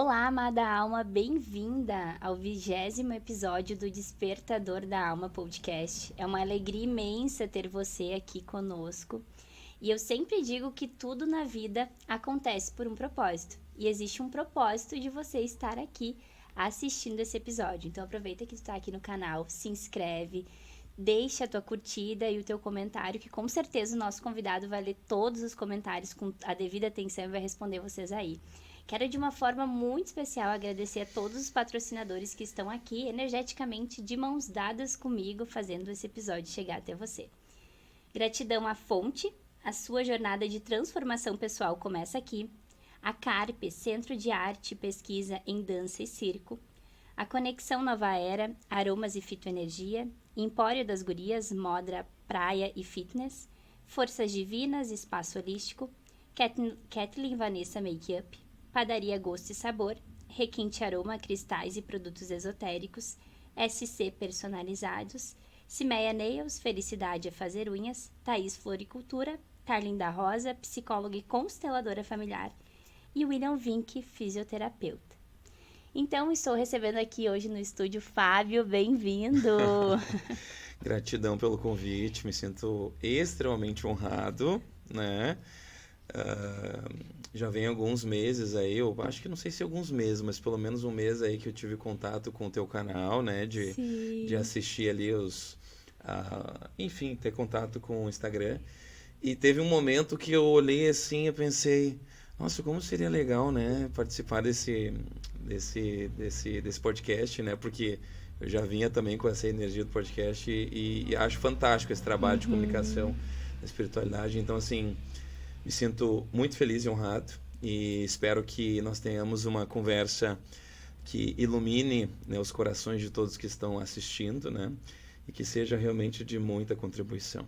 Olá, amada alma, bem-vinda ao 20º episódio do Despertador da Alma Podcast. É uma alegria imensa ter você aqui conosco. E eu sempre digo que tudo na vida acontece por um propósito. E existe um propósito de você estar aqui assistindo esse episódio. Então aproveita que tu está aqui no canal, se inscreve, deixa a tua curtida e o teu comentário, que com certeza o nosso convidado vai ler todos os comentários com a devida atenção e vai responder vocês aí. Quero de uma forma muito especial agradecer a todos os patrocinadores que estão aqui energeticamente de mãos dadas comigo fazendo esse episódio chegar até você. Gratidão à Fonte, a sua jornada de transformação pessoal começa aqui. A Carpe, Centro de Arte e Pesquisa em Dança e Circo. A Conexão Nova Era, Aromas e Fitoenergia. Empório das Gurias, Moda, Praia e Fitness. Forças Divinas, Espaço Holístico. Kathleen Vanessa Makeup. Padaria Gosto e Sabor, Requinte Aroma, Cristais e Produtos Esotéricos, SC Personalizados, Cimeia Nails, Felicidade é Fazer Unhas, Thaís Floricultura, Tarlinda Rosa, psicóloga e consteladora familiar, e William Vink, fisioterapeuta. Então, estou recebendo aqui hoje no estúdio Fábio, bem-vindo! Gratidão pelo convite, me sinto extremamente honrado, né? Já vem alguns meses aí, eu acho que não sei se alguns meses, mas pelo menos um mês aí que eu tive contato com o teu canal, né? De assistir ali enfim, ter contato com o Instagram. E teve um momento que eu olhei assim e pensei, nossa, como seria legal, né? Participar desse podcast, né? Porque eu já vinha também com essa energia do podcast e acho fantástico esse trabalho de comunicação da espiritualidade. Então, assim, me sinto muito feliz e honrado e espero que nós tenhamos uma conversa que ilumine, né, os corações de todos que estão assistindo, né, e que seja realmente de muita contribuição.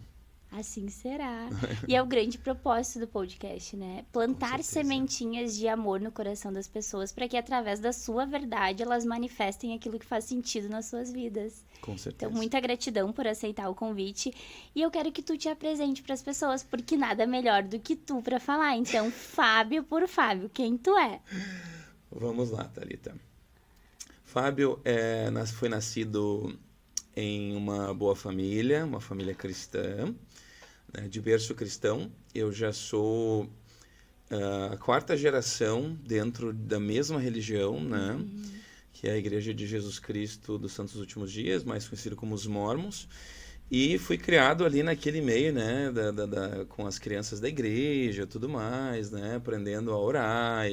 Assim será. E é o grande propósito do podcast, né? Plantar sementinhas de amor no coração das pessoas para que através da sua verdade elas manifestem aquilo que faz sentido nas suas vidas. Com certeza. Então, muita gratidão por aceitar o convite. E eu quero que tu te apresente para as pessoas, porque nada melhor do que tu para falar. Então, Fábio por Fábio, quem tu é? Vamos lá, Thalita. Fábio foi nascido em uma boa família, uma família cristã, né, de berço cristão. Eu já sou a quarta geração dentro da mesma religião, né, que é a Igreja de Jesus Cristo dos Santos Últimos Dias, mais conhecido como os Mormons. E fui criado ali naquele meio, né, com as crianças da igreja, tudo mais, né, aprendendo a orar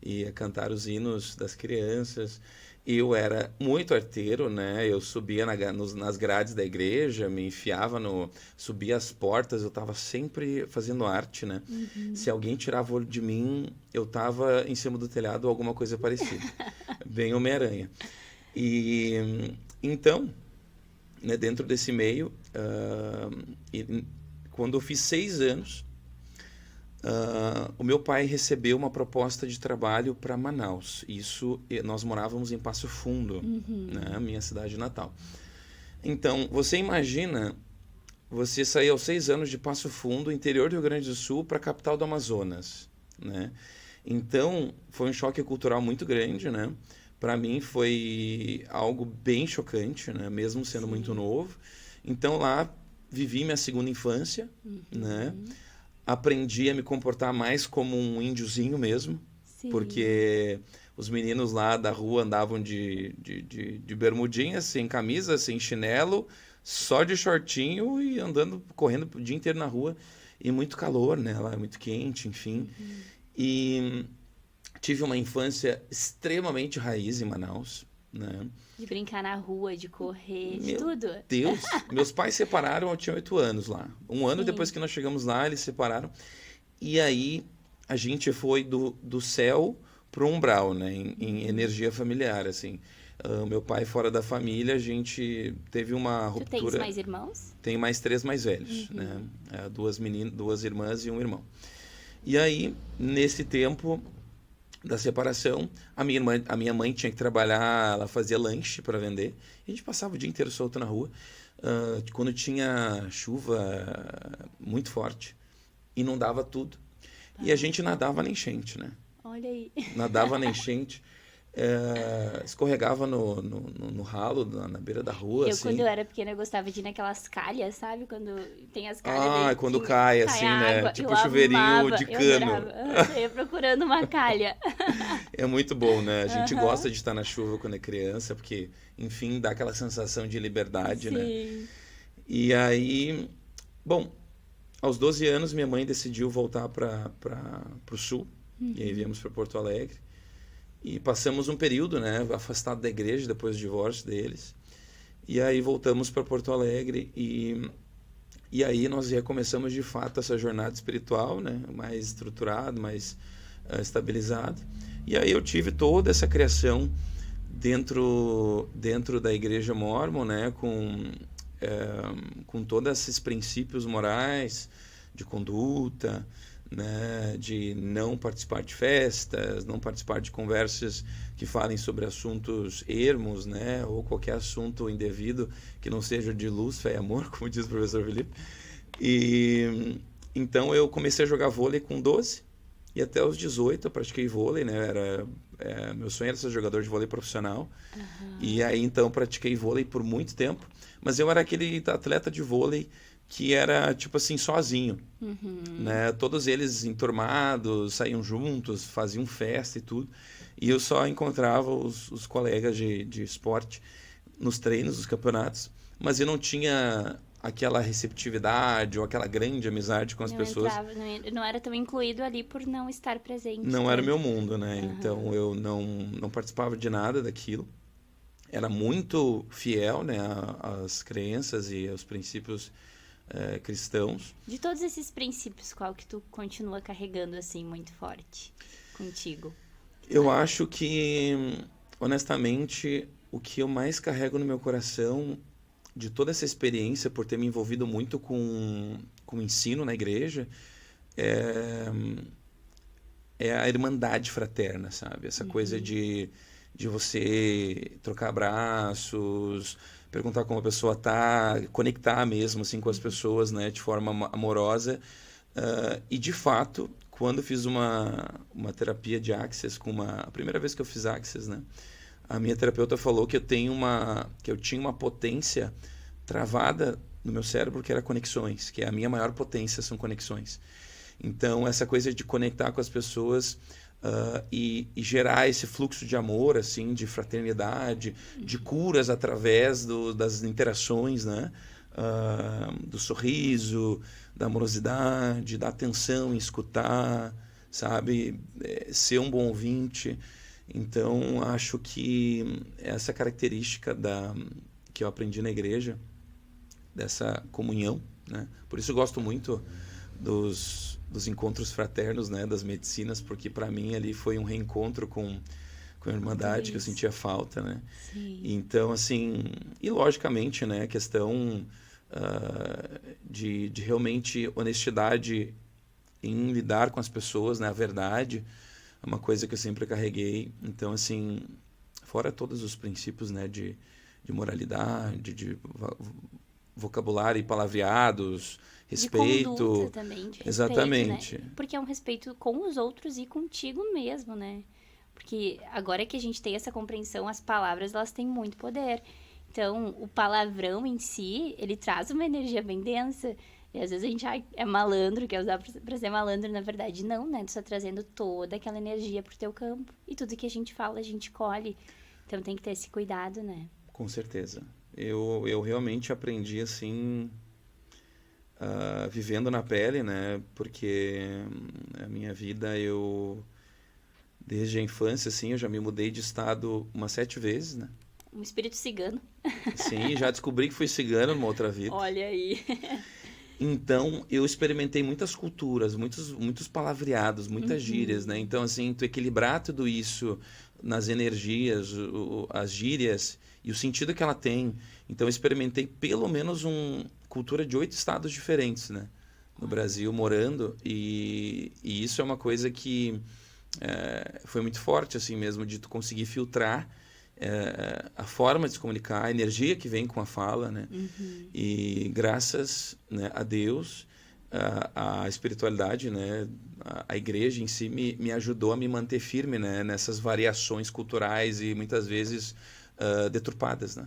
e a cantar os hinos das crianças. Eu era muito arteiro, né? Eu subia nas grades da igreja, me enfiava subia as portas, eu estava sempre fazendo arte, né? Se alguém tirava o olho de mim, eu estava em cima do telhado ou alguma coisa parecida. Bem Homem-Aranha. E então, né, dentro desse meio, quando eu fiz 6 anos, o meu pai recebeu uma proposta de trabalho para Manaus. Nós morávamos em Passo Fundo, né, minha cidade natal. Então, você imagina você sair aos 6 anos de Passo Fundo, interior do Rio Grande do Sul, para a capital do Amazonas, né? Então, foi um choque cultural muito grande, né? Para mim foi algo bem chocante, né? Mesmo sendo muito novo. Então, lá vivi minha segunda infância, né? Aprendi a me comportar mais como um índiozinho mesmo, porque os meninos lá da rua andavam de bermudinha, sem camisa, sem chinelo, só de shortinho e correndo o dia inteiro na rua. E muito calor, né? Lá é muito quente, enfim. E tive uma infância extremamente raiz em Manaus, né? De brincar na rua, de correr, de tudo. Meu Deus! Meus pais separaram, eu tinha 8 anos lá. Um ano depois que nós chegamos lá, eles separaram. E aí, a gente foi do céu pro umbral, né? Em energia familiar, assim. Meu pai fora da família, a gente teve uma ruptura. Tu tens mais irmãos? Tenho mais 3 mais velhos, né? 2 irmãs e um irmão. E aí, nesse tempo da separação, a minha mãe tinha que trabalhar, ela fazia lanche para vender, e a gente passava o dia inteiro solto na rua. Quando tinha chuva muito forte, inundava tudo. E a gente nadava na enchente, né? Olha aí. Nadava na enchente. escorregava no ralo, na beira da rua, assim. Quando eu era pequena, eu gostava de ir naquelas calhas, sabe? Quando tem as calhas Quando cai, assim, né? água. Tipo Eu chuveirinho amava, de eu cano. adorava. Eu ia procurando uma calha. É muito bom, né? A gente gosta de estar na chuva quando é criança, porque, enfim, dá aquela sensação de liberdade, né? Sim. E aí, bom, aos 12 anos, minha mãe decidiu voltar para o sul, e aí viemos para Porto Alegre. E passamos um período, né, afastado da igreja depois do divórcio deles. E aí voltamos para Porto Alegre e aí nós recomeçamos de fato essa jornada espiritual, né, mais estruturado, mais estabilizado. E aí eu tive toda essa criação dentro da igreja mórmon, né, com todos esses princípios morais de conduta, né, de não participar de festas, não participar de conversas que falem sobre assuntos ermos, né, ou qualquer assunto indevido que não seja de luz, fé e amor, como diz o professor Felipe. E então eu comecei a jogar vôlei com 12 e até os 18 eu pratiquei vôlei, né, meu sonho era ser jogador de vôlei profissional. E aí então pratiquei vôlei por muito tempo, mas eu era aquele atleta de vôlei que era, tipo assim, sozinho, né? Todos eles enturmados, saíam juntos, faziam festa e tudo. E eu só encontrava os colegas de esporte nos treinos, nos campeonatos. Mas eu não tinha aquela receptividade ou aquela grande amizade com as pessoas. Não era tão incluído ali por não estar presente. Não era meu mundo, né? Então eu não participava de nada daquilo. Era muito fiel, né, às crenças e aos princípios cristãos. De todos esses princípios, qual que tu continua carregando assim muito forte contigo? Eu acho que, honestamente, o que eu mais carrego no meu coração de toda essa experiência, por ter me envolvido muito com o ensino na igreja, é a irmandade fraterna, sabe? Essa coisa de você trocar abraços, perguntar como a pessoa tá, conectar mesmo assim com as pessoas, né, de forma amorosa. E de fato, quando fiz uma terapia de Access a primeira vez que eu fiz Access, né, a minha terapeuta falou que eu tinha uma potência travada no meu cérebro que era conexões, que é a minha maior potência são conexões. Então essa coisa de conectar com as pessoas e gerar esse fluxo de amor, assim, de fraternidade, de curas através das interações, né? Do sorriso, da amorosidade, da atenção em escutar, sabe? Ser um bom ouvinte. Então, acho que essa característica que eu aprendi na igreja, dessa comunhão, né? Por isso eu gosto muito dos encontros fraternos, né, das medicinas, porque para mim ali foi um reencontro com a irmandade que eu sentia falta, né? Sim. Então, assim, e logicamente, né, a questão de realmente honestidade em lidar com as pessoas, né, a verdade é uma coisa que eu sempre carreguei. Então, assim, fora todos os princípios, né, de moralidade, de vocabulário e palavreados, respeito. De conduta também, de respeito, exatamente. né? Porque é um respeito com os outros e contigo mesmo, né? Porque agora que a gente tem essa compreensão, as palavras, elas têm muito poder. Então, o palavrão em si, ele traz uma energia bem densa. E às vezes a gente é malandro, quer usar pra ser malandro, na verdade não, né? Tu tá trazendo toda aquela energia pro teu campo. E tudo que a gente fala, a gente colhe. Então tem que ter esse cuidado, né? Com certeza. Eu realmente aprendi assim, vivendo na pele, né? Porque a minha vida, desde a infância, assim, eu já me mudei de estado umas 7 vezes, né? Um espírito cigano. Sim, já descobri que fui cigano numa outra vida. Olha aí. Então, eu experimentei muitas culturas, muitos palavreados, muitas gírias, né? Então, assim, tu equilibrar tudo isso nas energias, as gírias e o sentido que ela tem. Então, eu experimentei pelo menos cultura de 8 estados diferentes, né? No Brasil, morando. E isso é uma coisa que foi muito forte, assim mesmo, de tu conseguir filtrar a forma de se comunicar, a energia que vem com a fala, né? E graças, né, a Deus, a espiritualidade, né, a igreja em si me ajudou a me manter firme, né, nessas variações culturais e muitas vezes deturpadas, né?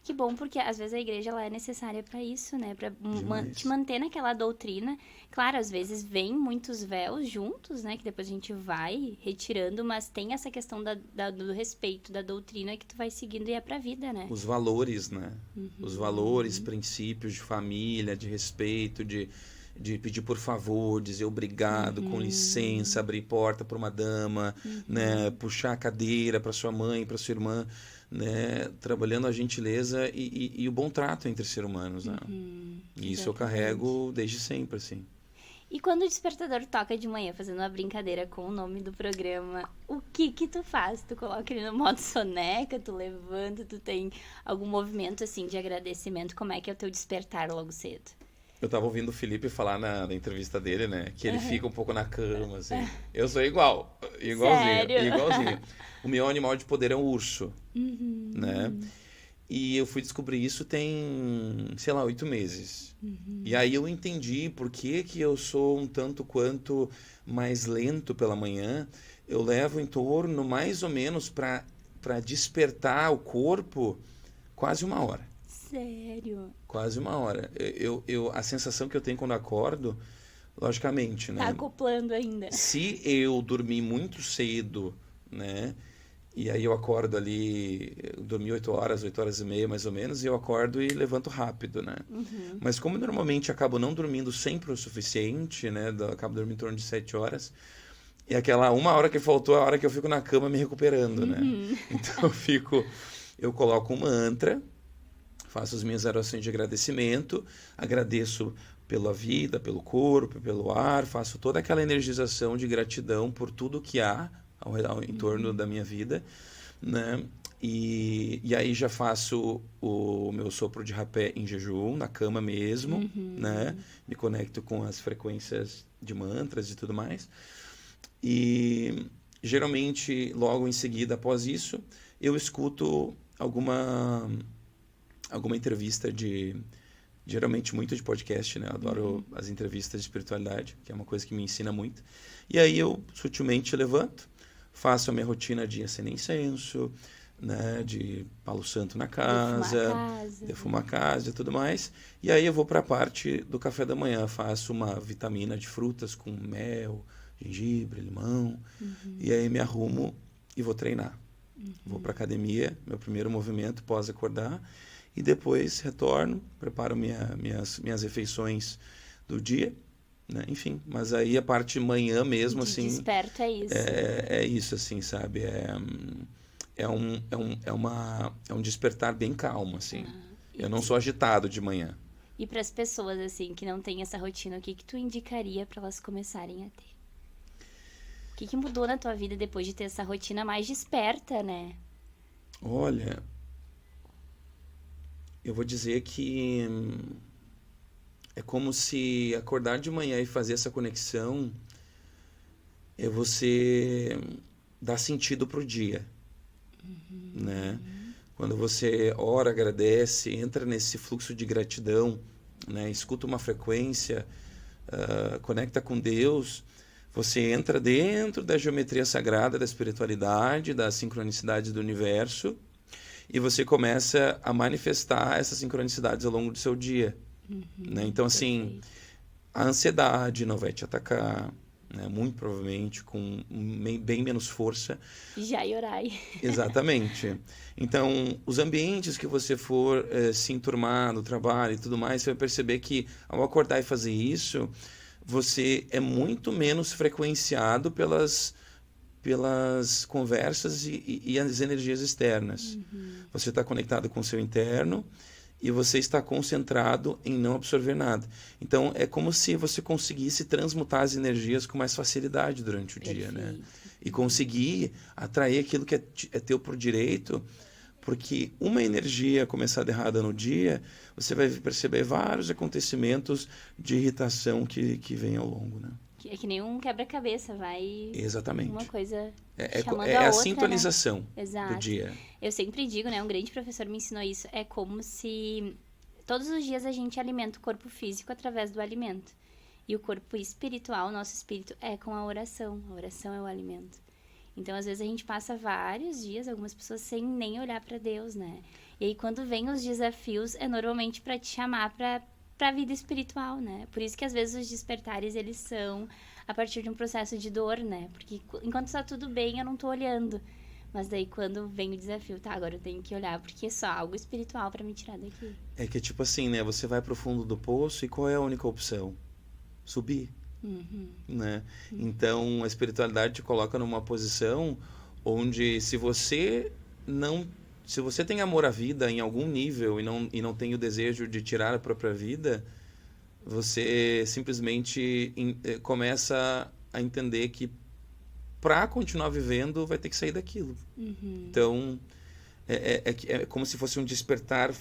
Que bom, porque às vezes a igreja ela é necessária para isso, né? Para Demais. te manter naquela doutrina. Claro, às vezes vem muitos véus juntos, né? Que depois a gente vai retirando, mas tem essa questão do respeito, da doutrina que tu vai seguindo e é pra vida, né? Os valores, né? Os valores, princípios de família, de respeito, de pedir por favor, dizer obrigado, com licença, abrir porta para uma dama, né? Puxar a cadeira para sua mãe, para sua irmã, né? Trabalhando a gentileza e o bom trato entre seres humanos, né? E isso eu carrego desde sempre, assim. E quando o despertador toca de manhã, fazendo uma brincadeira com o nome do programa, o que tu faz? Tu coloca ele no modo soneca, tu levanta, tu tem algum movimento, assim, de agradecimento? Como é que é o teu despertar logo cedo? Eu tava ouvindo o Felipe falar na entrevista dele, né? Que ele fica um pouco na cama, assim. Eu sou igualzinho, Sério? igualzinho. O meu animal de poder é um urso, né? E eu fui descobrir isso tem, sei lá, 8 meses. E aí eu entendi por que eu sou um tanto quanto mais lento pela manhã. Eu levo em torno, mais ou menos, para despertar o corpo, quase 1 hora. Sério? Quase 1 hora. A sensação que eu tenho quando acordo, logicamente, né? Tá acoplando ainda. Se eu dormir muito cedo, né? E aí eu acordo ali, eu dormi 8 horas, 8 horas e meia mais ou menos, e eu acordo e levanto rápido, né? Mas como normalmente acabo não dormindo sempre o suficiente, né? Acabo dormindo em torno de 7 horas, e aquela 1 hora que faltou é a hora que eu fico na cama me recuperando, né? Então eu coloco um mantra, faço as minhas orações de agradecimento, agradeço pela vida, pelo corpo, pelo ar, faço toda aquela energização de gratidão por tudo que há em torno da minha vida, né? E aí já faço o meu sopro de rapé em jejum, na cama mesmo, né? Me conecto com as frequências de mantras e tudo mais. E geralmente, logo em seguida, após isso, eu escuto alguma entrevista geralmente muito de podcast, né? Eu adoro as entrevistas de espiritualidade, que é uma coisa que me ensina muito. E aí eu sutilmente levanto, faço a minha rotina de acender incenso, né? De palo santo na casa, defumar a casa e tudo mais. E aí eu vou para a parte do café da manhã, faço uma vitamina de frutas com mel, gengibre, limão. E aí me arrumo e vou treinar. Vou para academia, meu primeiro movimento pós acordar. E depois retorno, preparo minhas refeições do dia, né? Enfim, mas aí a parte manhã mesmo, assim... Desperto é isso. É isso, assim, sabe? É um despertar bem calmo, assim. Eu não sou agitado de manhã. E para as pessoas, assim, que não têm essa rotina, o que tu indicaria para elas começarem a ter? O que mudou na tua vida depois de ter essa rotina mais desperta, né? Olha... Eu vou dizer que é como se acordar de manhã e fazer essa conexão é você dar sentido pro dia, né? Quando você ora, agradece, entra nesse fluxo de gratidão, né? Escuta uma frequência, conecta com Deus, você entra dentro da geometria sagrada, da espiritualidade, das sincronicidades do universo, e você começa a manifestar essas sincronicidades ao longo do seu dia. Né? Então, assim, a ansiedade não vai te atacar, né? Muito provavelmente, com bem menos força. Já orai. Exatamente. Então, os ambientes que você for se enturmar no trabalho e tudo mais, você vai perceber que, ao acordar e fazer isso, você é muito menos frequenciado pelas conversas e as energias externas. Você está conectado com o seu interno e você está concentrado em não absorver nada. Então, é como se você conseguisse transmutar as energias com mais facilidade durante o dia, né? E conseguir atrair aquilo que é teu por direito, porque uma energia começada errada no dia, você vai perceber vários acontecimentos de irritação que vem ao longo, né? É que nem um quebra-cabeça, vai... Exatamente. Uma coisa é chamando a outra, sintonização, né? do dia. Eu sempre digo, né? Um grande professor me ensinou isso. É como se todos os dias a gente alimenta o corpo físico através do alimento. E o corpo espiritual, o nosso espírito, é com a oração. A oração é o alimento. Então, às vezes, a gente passa vários dias, algumas pessoas, sem nem olhar para Deus, né? E aí, quando vem os desafios, é normalmente para te chamar para a vida espiritual, né? Por isso que, às vezes, os despertares, eles são a partir de um processo de dor, né? Porque enquanto está tudo bem, eu não tô olhando. Mas daí, quando vem o desafio, tá, agora eu tenho que olhar, porque é só algo espiritual para me tirar daqui. É que tipo assim, né? Você vai pro fundo do poço e qual é a única opção? Subir, né? Então, a espiritualidade te coloca numa posição onde se você tem amor à vida em algum nível e não tem o desejo de tirar a própria vida, você simplesmente começa a entender que para continuar vivendo vai ter que sair daquilo. Então, é como se fosse um despertar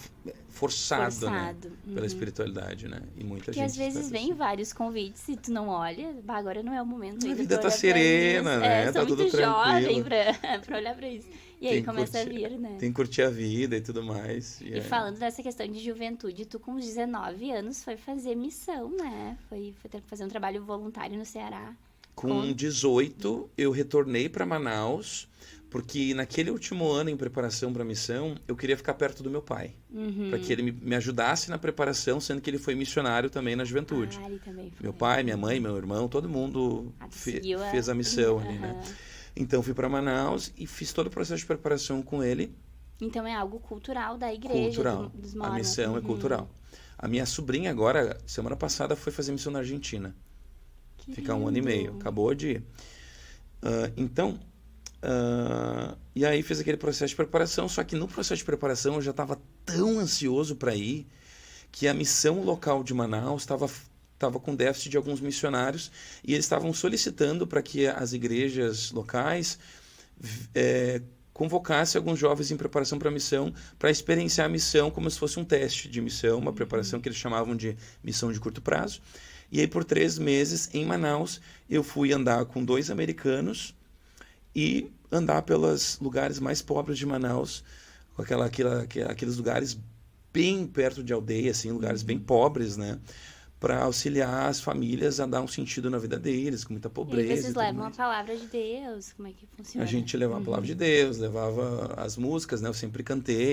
forçado, né? Pela espiritualidade, né? E muita Porque gente às vezes desperta vem assim. vários convites e tu não olha, agora não é o momento A ainda vida pra tá olhar pra serena, isso. né? Sou Tá tudo muito jovem tranquilo. pra olhar pra isso. E Tem aí que começa a curtir, vir, né? tem que curtir a vida e tudo mais. E falando dessa questão de juventude, tu com 19 anos foi fazer missão, né? Foi fazer um trabalho voluntário no Ceará. Com 18, eu retornei para Manaus, porque naquele último ano em preparação para a missão, eu queria ficar perto do meu pai, para que ele me ajudasse na preparação, sendo que ele foi missionário também na juventude. Ele também foi. Meu pai, minha mãe, meu irmão, todo mundo fez a missão ali, né? Então fui para Manaus e fiz todo o processo de preparação com ele. Então é algo cultural da igreja, Cultural. dos A Mormons. missão é cultural. A minha sobrinha agora, semana passada, foi fazer missão na Argentina. Ficar um ano e meio. Acabou de ir. E aí fiz aquele processo de preparação, só que no processo de preparação eu já estava tão ansioso para ir que a missão local de Manaus estava com déficit de alguns missionários e eles estavam solicitando para que as igrejas locais convocassem alguns jovens em preparação para a missão, para experienciar a missão como se fosse um teste de missão, uma preparação que eles chamavam de missão de curto prazo. E aí, por 3 meses, em Manaus, eu fui andar com 2 americanos e andar pelos lugares mais pobres de Manaus, com aqueles lugares bem perto de aldeia, assim, lugares bem pobres, né? Para auxiliar as famílias a dar um sentido na vida deles, com muita pobreza. E vocês levam a palavra de Deus? Como é que funciona? A gente levava a palavra de Deus, levava as músicas, né? Eu sempre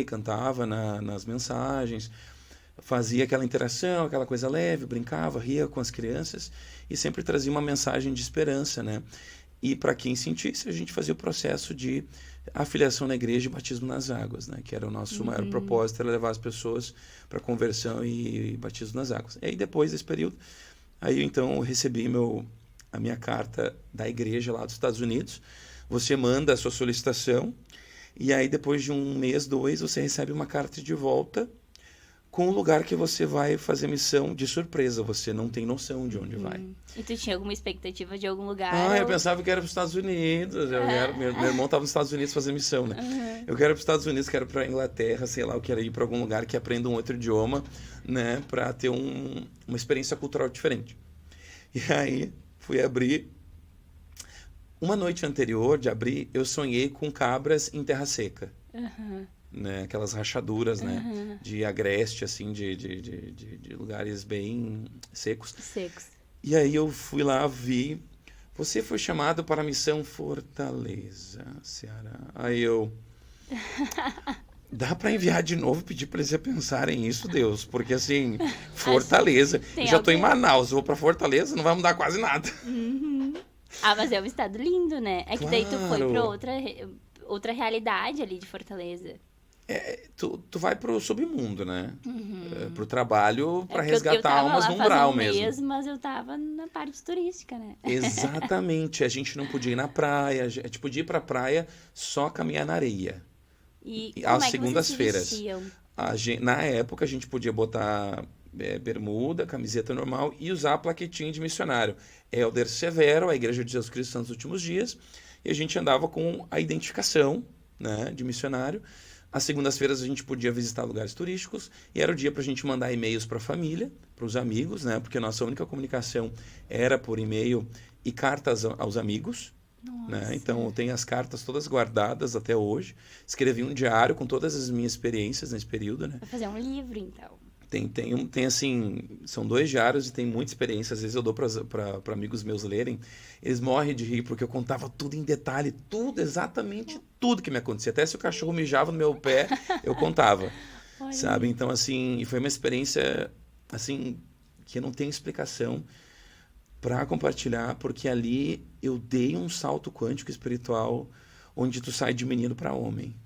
cantava nas mensagens. Fazia aquela interação, aquela coisa leve, brincava, ria com as crianças e sempre trazia uma mensagem de esperança, né? E para quem sentisse, a gente fazia o processo de afiliação na igreja e batismo nas águas, né? Que era o nosso maior propósito, era levar as pessoas para conversão e batismo nas águas. E aí depois desse período, aí então eu recebi a minha carta da igreja lá dos Estados Unidos. Você manda a sua solicitação e aí depois de 1 mês, 2, você recebe uma carta de volta com o lugar que você vai fazer missão de surpresa. Você não tem noção de onde vai. E tu tinha alguma expectativa de algum lugar? Eu pensava que era para os Estados Unidos. Meu irmão estava nos Estados Unidos fazendo missão, né? Eu quero ir para os Estados Unidos, quero ir para a Inglaterra, sei lá, eu quero ir para algum lugar que aprenda um outro idioma, né? Para ter uma experiência cultural diferente. E aí, fui abrir. Uma noite anterior de abrir, eu sonhei com cabras em terra seca. Né, aquelas rachaduras, né, de agreste, assim, de lugares bem secos. E aí eu fui lá, vi, você foi chamado para a missão Fortaleza, Ceará. Aí eu, dá para enviar de novo, pedir para eles repensarem nisso, Deus, porque assim, Fortaleza, eu já estou em Manaus, vou para Fortaleza, não vai mudar quase nada. Mas é um estado lindo, né? É que daí tu foi para outra realidade ali de Fortaleza. Tu vai pro submundo, né? Pro trabalho, para resgatar almas no umbral mesmo. Mas eu tava na parte turística, né? Exatamente. A gente não podia ir na praia. A gente podia ir pra praia só caminhar na areia. E às como segundas-feiras. Se Na época, a gente podia botar bermuda, camiseta normal e usar a plaquetinha de missionário. Helder Severo, a Igreja de Jesus Cristo Santos dos Últimos Dias. E a gente andava com a identificação, né, de missionário. Às segundas-feiras a gente podia visitar lugares turísticos e era o dia para a gente mandar e-mails para a família, para os amigos, né? Porque a nossa única comunicação era por e-mail e cartas aos amigos. Né? Então eu tenho as cartas todas guardadas até hoje. Escrevi um diário com todas as minhas experiências nesse período. Né? Vai fazer um livro, então. Tem assim, são 2 diários e tem muita experiência. Às vezes eu dou para amigos meus lerem, eles morrem de rir porque eu contava tudo em detalhe, tudo, exatamente tudo que me acontecia. Até se o cachorro mijava no meu pé, eu contava, sabe? Então, assim, e foi uma experiência, assim, que eu não tenho explicação para compartilhar, porque ali eu dei um salto quântico espiritual onde tu sai de menino para homem.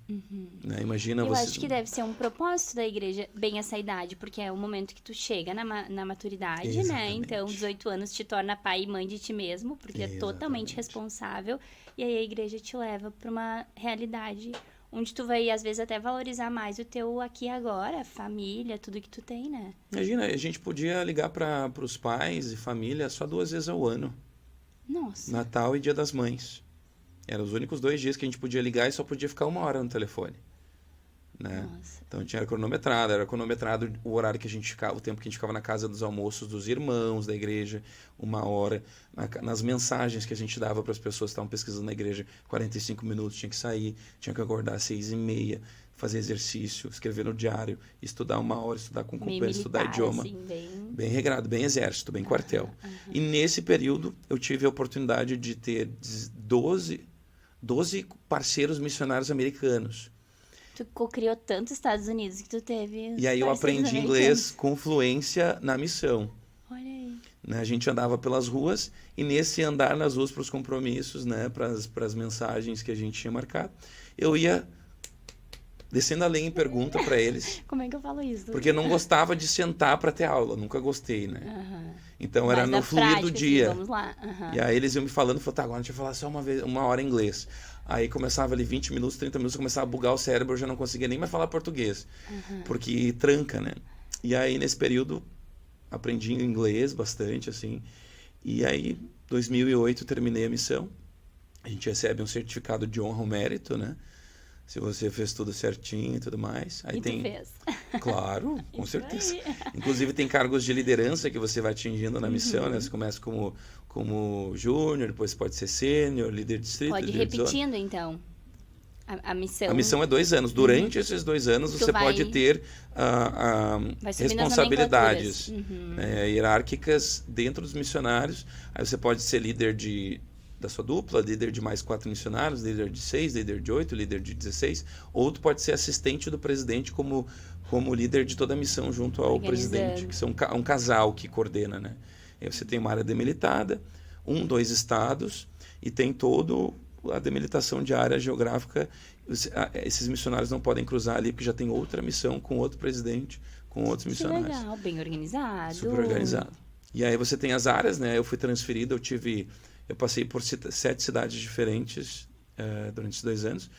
Né? Imagina Eu você... acho que deve ser um propósito da igreja bem essa idade, porque é o momento que tu chega na maturidade, né? Exatamente. Então, 18 anos te torna pai e mãe de ti mesmo, porque é totalmente responsável. E aí a igreja te leva para uma realidade onde tu vai, às vezes, até valorizar mais o teu aqui e agora, família, tudo que tu tem, né? Imagina, a gente podia ligar para os pais e família só 2 vezes ao ano. Nossa. Natal e Dia das Mães. Eram os únicos 2 dias que a gente podia ligar e só podia ficar 1 hora no telefone. Né? Então era cronometrado o horário que a gente ficava, o tempo que a gente ficava na casa dos almoços dos irmãos da igreja, 1 hora, nas mensagens que a gente dava para as pessoas que estavam pesquisando na igreja, 45 minutos, tinha que sair, tinha que acordar às 6h30, fazer exercício, escrever no diário, estudar 1 hora, estudar com companhia, estudar idioma, assim, bem regrado, bem exército, bem quartel. E nesse período eu tive a oportunidade de ter 12 parceiros missionários americanos. Tu cocriou tanto Estados Unidos que tu teve... E aí eu aprendi inglês com fluência na missão. Olha aí. Né? A gente andava pelas ruas e nesse andar nas ruas para os compromissos, né? para as mensagens que a gente tinha marcado, eu ia descendo a lenha em pergunta para eles. Como é que eu falo isso? Porque eu não gostava de sentar para ter aula, nunca gostei, né? Então era no fluir do dia. Assim, vamos lá. E aí eles iam me falando, falaram, tá, agora a gente vai falar só 1 hora em inglês. Aí começava ali 20 minutos, 30 minutos, começava a bugar o cérebro, eu já não conseguia nem mais falar português. Porque tranca, né? E aí nesse período aprendi inglês bastante, assim. E aí, 2008, terminei a missão. A gente recebe um certificado de honra ao mérito, né? Se você fez tudo certinho e tudo mais. Aí e tem... tu fez. Claro, com certeza. Inclusive tem cargos de liderança que você vai atingindo na missão, né? Você começa como júnior, depois pode ser sênior, líder de distrito. Pode ir repetindo, então, a missão. A missão é 2 anos. Durante esses 2 anos, você pode ter responsabilidades hierárquicas dentro dos missionários. Aí você pode ser líder da sua dupla, líder de mais 4 missionários, líder de 6, líder de 8, líder de 16. Ou tu pode ser assistente do presidente como líder de toda a missão junto ao presidente, que são um casal que coordena, né? Aí você tem uma área demilitada, 2 estados, e tem todo a delimitação de área geográfica. Esses missionários não podem cruzar ali, porque já tem outra missão com outro presidente, com outros missionários. Que legal, bem organizado. Super organizado. E aí você tem as áreas, né? Eu fui transferido, eu passei por 7 cidades diferentes durante esses 2 anos.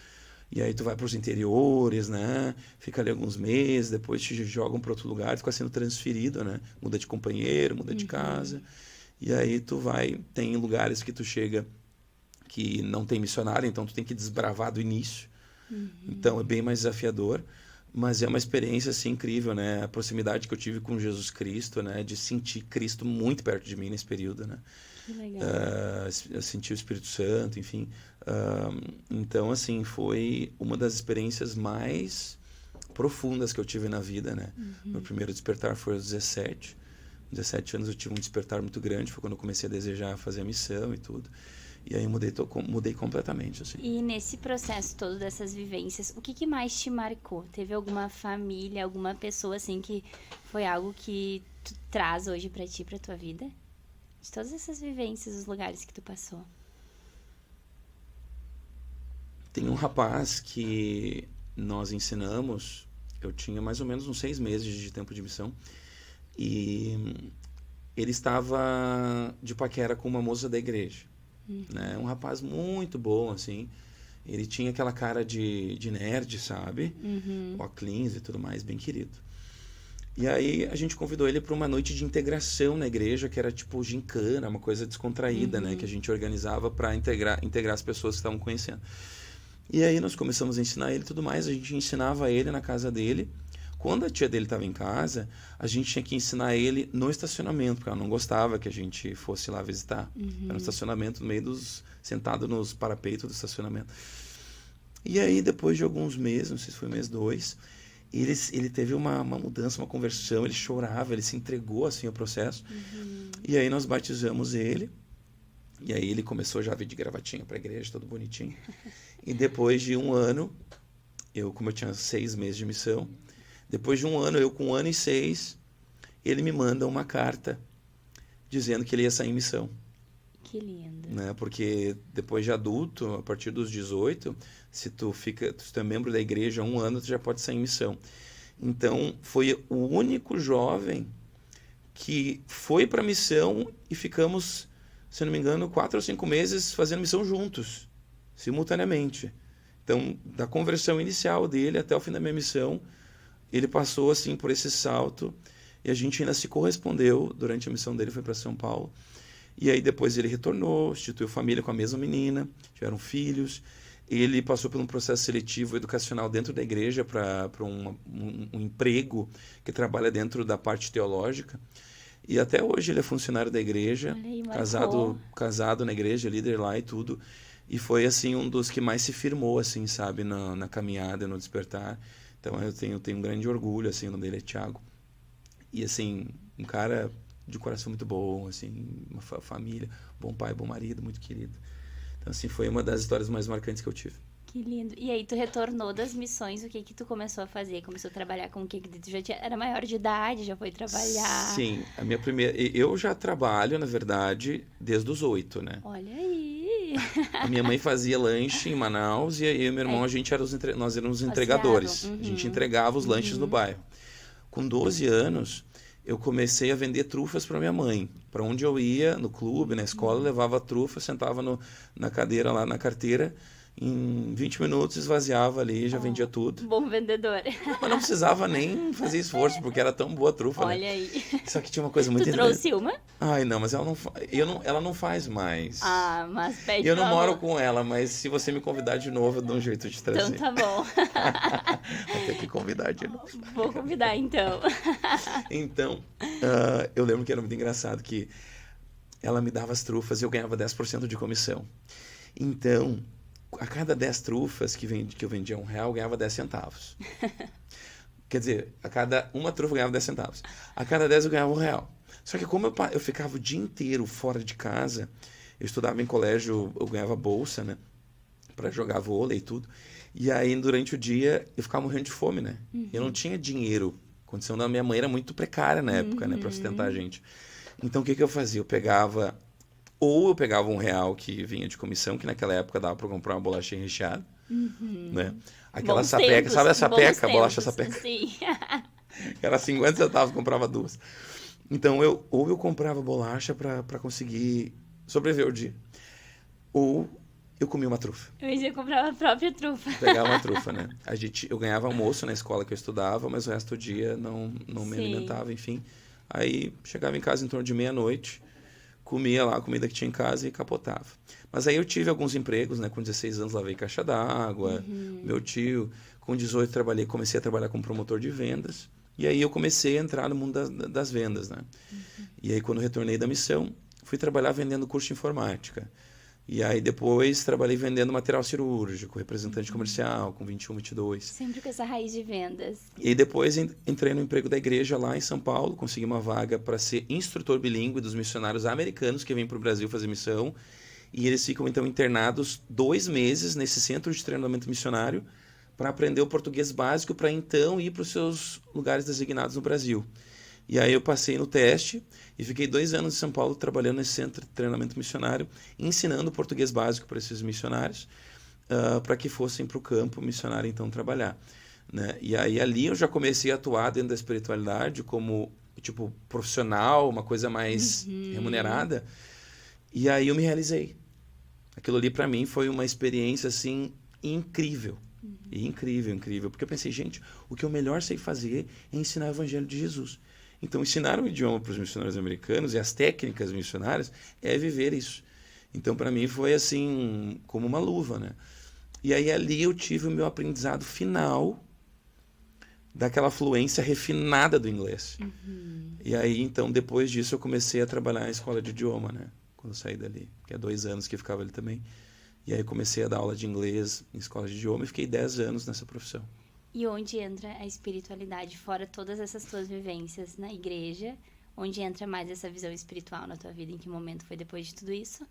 E aí tu vai para os interiores, né? Fica ali alguns meses, depois te jogam para outro lugar, fica sendo transferido, né? Muda de companheiro, muda de casa. E aí tem lugares que tu chega que não tem missionário, então tu tem que desbravar do início. Então é bem mais desafiador, mas é uma experiência assim incrível, né? A proximidade que eu tive com Jesus Cristo, né? De sentir Cristo muito perto de mim nesse período, né? Que legal. Eu senti o Espírito Santo, enfim. Então, assim, foi uma das experiências mais profundas que eu tive na vida, né? Meu primeiro despertar foi aos 17 anos. Eu tive um despertar muito grande, foi quando eu comecei a desejar fazer a missão e tudo. E aí mudei completamente, assim. E nesse processo todo dessas vivências, o que mais te marcou? Teve alguma família, alguma pessoa, assim, que foi algo que tu traz hoje pra ti, pra tua vida? De todas essas vivências, os lugares que tu passou. Tem um rapaz que nós ensinamos, eu tinha mais ou menos uns 6 meses de tempo de missão, e ele estava de paquera com uma moça da igreja. Né? Um rapaz muito bom, assim. Ele tinha aquela cara de nerd, sabe? Óculos e tudo mais, bem querido. E aí a gente convidou ele para uma noite de integração na igreja, que era tipo gincana, uma coisa descontraída, né? Que a gente organizava para integrar as pessoas que estavam conhecendo. E aí nós começamos a ensinar ele e tudo mais. A gente ensinava ele na casa dele. Quando a tia dele estava em casa, a gente tinha que ensinar ele no estacionamento, porque ela não gostava que a gente fosse lá visitar. Era um estacionamento no meio sentado nos parapeitos do estacionamento. E aí, depois de alguns meses, não sei se foi mês 2, ele teve uma mudança, uma conversão, ele chorava, ele se entregou assim ao processo. E aí nós batizamos ele, e aí ele começou já a vir de gravatinha para a igreja, todo bonitinho. E depois de um ano, como eu tinha 6 meses de missão, depois de um ano, eu com 1 ano e 6, ele me manda uma carta dizendo que ele ia sair em missão. Que lindo. Né? Porque depois de adulto, a partir dos 18, se tu é membro da igreja há 1 ano, tu já pode sair em missão. Então, foi o único jovem que foi para a missão e ficamos, se não me engano, 4 ou 5 meses fazendo missão juntos, simultaneamente. Então, da conversão inicial dele até o fim da minha missão, ele passou assim por esse salto e a gente ainda se correspondeu durante a missão dele, foi para São Paulo. E aí depois ele retornou, instituiu família com a mesma menina, tiveram filhos. Ele passou por um processo seletivo educacional dentro da igreja para um emprego que trabalha dentro da parte teológica. E até hoje ele é funcionário da igreja, aí, casado na igreja, líder lá e tudo. E foi assim um dos que mais se firmou, assim, sabe, na caminhada, no despertar. Então eu tenho um grande orgulho, assim, o nome dele é Thiago. E assim, um cara de coração muito bom, assim, uma família, bom pai, bom marido, muito querido. Então, assim, foi uma das histórias mais marcantes que eu tive. Que lindo. E aí, tu retornou das missões, o que tu começou a fazer? Começou a trabalhar com o que? Tu era maior de idade, já foi trabalhar? Sim, a minha primeira... Eu já trabalho, na verdade, desde os 8, né? Olha aí! A minha mãe fazia lanche em Manaus e aí eu e meu irmão, nós éramos entregadores. A gente entregava os lanches no bairro. Com 12 anos... eu comecei a vender trufas para minha mãe. Para onde eu ia, no clube, na escola, eu levava trufa, sentava na cadeira lá na carteira, em 20 minutos esvaziava ali, já vendia tudo. Bom vendedor. Mas não precisava nem fazer esforço, porque era tão boa a trufa, Olha né? aí. Só que tinha uma coisa muito Tu trouxe uma? Ai, não, mas ela não faz mais. Ah, mas pede. Eu não moro com ela, mas se você me convidar de novo, eu dou um jeito de trazer. Então tá bom. Vou ter que convidar de novo. Vou convidar, então. Então, eu lembro que era muito engraçado que ela me dava as trufas e eu ganhava 10% de comissão. Então, a cada 10 trufas que eu vendia R$1, eu ganhava 10 centavos. Quer dizer, a cada uma trufa eu ganhava 10 centavos. A cada 10 eu ganhava R$1. Só que como eu ficava o dia inteiro fora de casa, eu estudava em colégio, eu ganhava bolsa, né? Para jogar vôlei e tudo. E aí, durante o dia, eu ficava morrendo de fome, né? Eu não tinha dinheiro. A condição da minha mãe era muito precária na época, né? Para sustentar a gente. Então, o que eu fazia? Eu pegava R$1 que vinha de comissão, que naquela época dava para comprar uma bolachinha recheada, né? Aquela sapeca, sabe a sapeca? A bolacha sapeca. Sim. Era 50 centavos, comprava 2. Então, eu comprava bolacha para conseguir sobreviver o dia. Ou eu comia uma trufa. Eu comprava a própria trufa. Pegava uma trufa, né? Eu ganhava almoço na escola que eu estudava, mas o resto do dia não me alimentava, enfim. Aí chegava em casa em torno de meia-noite, comia lá a comida que tinha em casa e capotava. Mas aí eu tive alguns empregos, né? Com 16 anos lavei caixa d'água, meu tio. Com 18 comecei a trabalhar como promotor de vendas. E aí eu comecei a entrar no mundo das vendas, né? E aí quando eu retornei da missão, fui trabalhar vendendo curso de informática. E aí depois trabalhei vendendo material cirúrgico, representante comercial, com 21, 22. Sempre com essa raiz de vendas. E aí depois entrei no emprego da igreja lá em São Paulo, consegui uma vaga para ser instrutor bilíngue dos missionários americanos que vêm para o Brasil fazer missão. E eles ficam então internados 2 meses nesse centro de treinamento missionário para aprender o português básico para então ir para os seus lugares designados no Brasil. E aí eu passei no teste e fiquei 2 anos em São Paulo trabalhando nesse centro de treinamento missionário, ensinando o português básico para esses missionários, para que fossem para o campo missionário então trabalhar, né? E aí ali eu já comecei a atuar dentro da espiritualidade como tipo profissional, uma coisa mais remunerada. E aí eu me realizei. Aquilo ali para mim foi uma experiência assim incrível. Incrível, porque eu pensei, gente, o que eu melhor sei fazer é ensinar o evangelho de Jesus. Então, ensinar o idioma para os missionários americanos e as técnicas missionárias é viver isso. Então, para mim, foi assim, como uma luva, né? E aí, ali eu tive o meu aprendizado final daquela fluência refinada do inglês. E aí, então, depois disso, eu comecei a trabalhar na escola de idioma, né? Quando eu saí dali, que é 2 anos que eu ficava ali também. E aí, comecei a dar aula de inglês em escola de idioma e fiquei 10 anos nessa profissão. E onde entra a espiritualidade, fora todas essas tuas vivências na igreja? Onde entra mais essa visão espiritual na tua vida? Em que momento foi depois de tudo isso?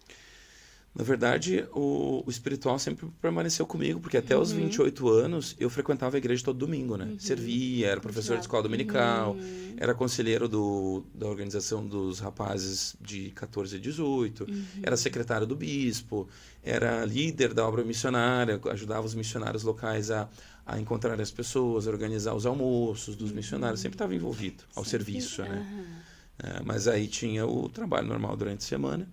Na verdade, o espiritual sempre permaneceu comigo, porque até os 28 anos eu frequentava a igreja todo domingo, né? Servia, era professor de escola dominical, era conselheiro da organização dos rapazes de 14 a 18, era secretário do bispo, era líder da obra missionária, ajudava os missionários locais a encontrar as pessoas, a organizar os almoços dos missionários, sempre estava envolvido ao serviço, né? Mas aí tinha o trabalho normal durante a semana.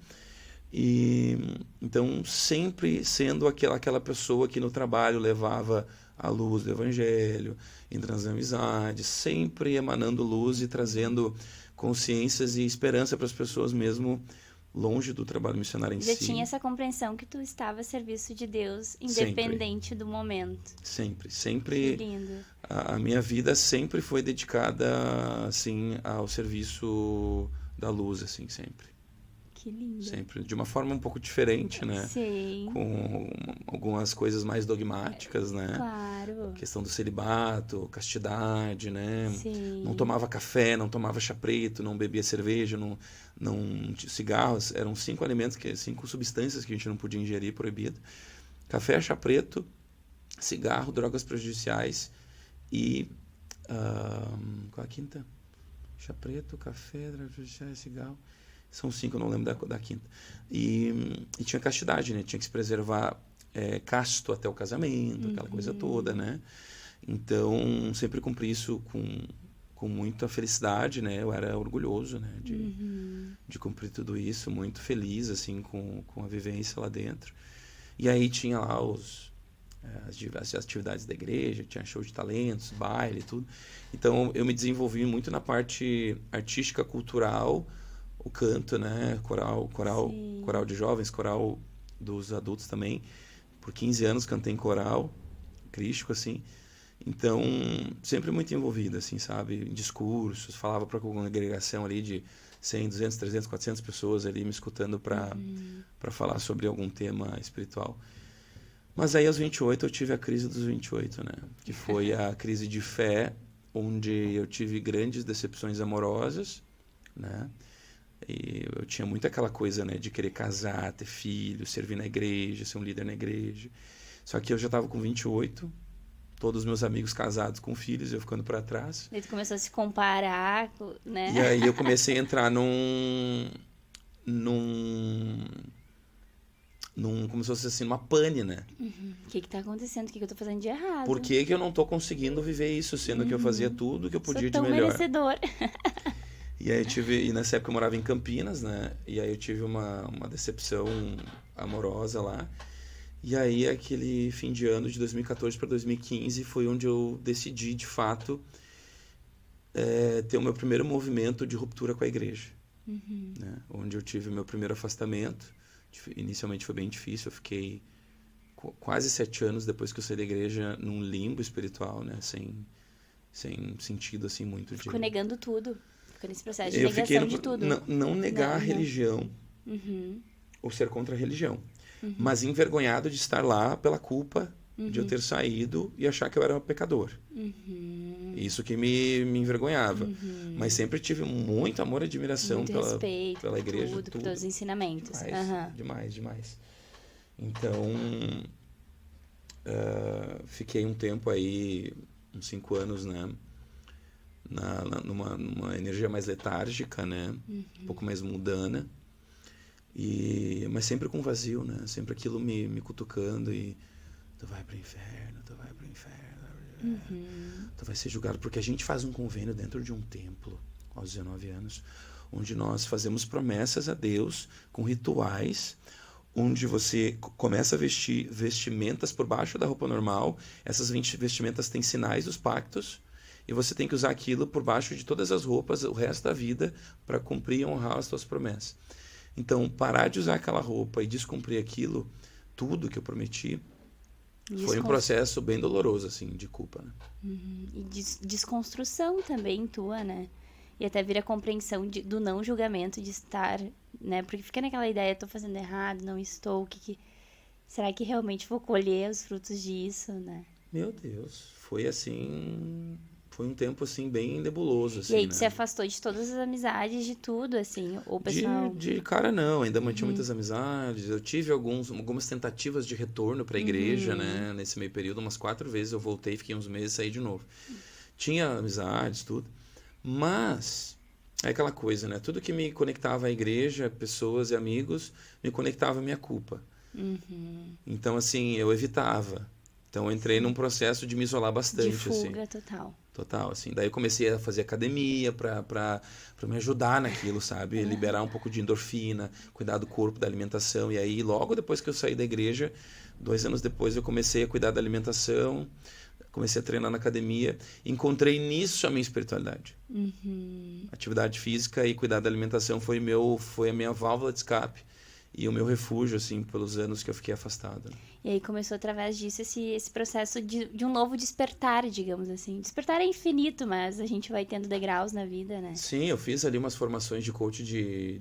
E então sempre sendo aquela pessoa que no trabalho levava a luz do evangelho, entre as amizades, sempre emanando luz e trazendo consciências e esperança para as pessoas mesmo longe do trabalho missionário em si. Já tinha essa compreensão que tu estava a serviço de Deus, independente do momento. Sempre. Que lindo. A minha vida sempre foi dedicada assim ao serviço da luz, assim, sempre. Que lindo. Sempre, de uma forma um pouco diferente, né? Sim. Com algumas coisas mais dogmáticas, né? Claro. Questão do celibato, castidade, né? Sim. Não tomava café, não tomava chá preto, não bebia cerveja, não cigarros. Eram 5 alimentos, 5 substâncias que a gente não podia ingerir, proibido. Café, chá preto, cigarro, drogas prejudiciais e... qual a quinta? Chá preto, café, drogas prejudiciais, cigarro... São 5, eu não lembro da quinta. E tinha castidade, né? Tinha que se preservar casto até o casamento, aquela coisa toda, né? Então, sempre cumpri isso com muita felicidade, né? Eu era orgulhoso, né? De cumprir tudo isso, muito feliz, assim, com a vivência lá dentro. E aí tinha lá as atividades da igreja, tinha show de talentos, baile, tudo. Então, eu me desenvolvi muito na parte artística, cultural, o canto, né? Coral de jovens, coral dos adultos também. Por 15 anos cantei em coral, crístico, assim. Então, sempre muito envolvido, assim, sabe? Em discursos, falava para uma congregação ali de 100, 200, 300, 400 pessoas ali me escutando para falar sobre algum tema espiritual. Mas aí, aos 28, eu tive a crise dos 28, né? Que foi a crise de fé, onde eu tive grandes decepções amorosas, né? E eu tinha muito aquela coisa, né, de querer casar, ter filho, servir na igreja, ser um líder na igreja. Só que eu já estava com 28, todos os meus amigos casados com filhos, eu ficando para trás. Daí tu começou a se comparar, né? E aí eu comecei a entrar como se fosse assim, numa pane, né? O que tá acontecendo? O que eu tô fazendo de errado? Por que eu não tô conseguindo viver isso, sendo que eu fazia tudo que eu podia Sou tão de melhor? merecedor. E aí e nessa época eu morava em Campinas, né? E aí eu tive uma decepção amorosa lá. E aí aquele fim de ano de 2014 para 2015 foi onde eu decidi, de fato, ter o meu primeiro movimento de ruptura com a igreja. Né? Onde eu tive o meu primeiro afastamento. Inicialmente foi bem difícil, eu fiquei quase 7 anos depois que eu saí da igreja num limbo espiritual, né? Sem sentido, assim, muito de... Ficou negando tudo. Ficou nesse processo de negação de tudo. Não negar a religião ou ser contra a religião, mas envergonhado de estar lá pela culpa de eu ter saído e achar que eu era um pecador. Isso que me envergonhava. Mas sempre tive muito amor e admiração muito respeito, pela igreja. Tudo, por todos os ensinamentos. Demais. Então, fiquei um tempo aí, uns 5 anos, né? Numa energia mais letárgica, né? Um pouco mais mundana. Mas sempre com vazio, né? Sempre aquilo me cutucando e... Tu vai pro inferno. Tu vai ser julgado. Porque a gente faz um convênio dentro de um templo, aos 19 anos, onde nós fazemos promessas a Deus com rituais, onde você começa a vestir vestimentas por baixo da roupa normal. Essas vestimentas têm sinais dos pactos. E você tem que usar aquilo por baixo de todas as roupas o resto da vida para cumprir e honrar as suas promessas. Então, parar de usar aquela roupa e descumprir aquilo, tudo que eu prometi, foi um processo bem doloroso, assim, de culpa, né? E desconstrução também tua, né? E até vir a compreensão do não julgamento, de estar, né? Porque fica naquela ideia, tô fazendo errado, não estou, será que realmente vou colher os frutos disso, né? Meu Deus, foi assim, foi um tempo assim bem nebuloso, E aí assim, tu né? se afastou de todas as amizades, de tudo, assim, ou o De, pessoal... de cara não, ainda mantinha muitas amizades. Eu tive algumas tentativas de retorno para a igreja, né? Nesse meio período, umas 4 vezes eu voltei, fiquei uns meses, saí de novo. Tinha amizades, tudo. Mas é aquela coisa, né? Tudo que me conectava à igreja, pessoas e amigos, me conectava à minha culpa. Então, assim, eu evitava. Então, eu entrei num processo de me isolar De bastante, assim. fuga total. Total, assim. Daí eu comecei a fazer academia pra me ajudar naquilo, sabe? Liberar um pouco de endorfina, cuidar do corpo, da alimentação. E aí, logo depois que eu saí da igreja, 2 anos depois, eu comecei a cuidar da alimentação, comecei a treinar na academia. Encontrei nisso a minha espiritualidade. Atividade física e cuidar da alimentação foi a minha válvula de escape e o meu refúgio, assim, pelos anos que eu fiquei afastado, né? E aí começou através disso esse processo de um novo despertar, digamos assim. Despertar é infinito, mas a gente vai tendo degraus na vida, né? Sim, eu fiz ali umas formações de coach de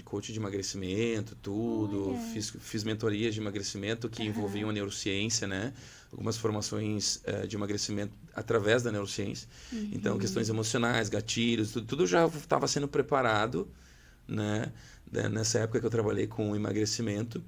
coach de emagrecimento, tudo. Olha. Fiz mentorias de emagrecimento que envolviam a neurociência, né? Algumas formações de emagrecimento através da neurociência. Então, questões emocionais, gatilhos, tudo já estava sendo preparado, né? Nessa época que eu trabalhei com emagrecimento,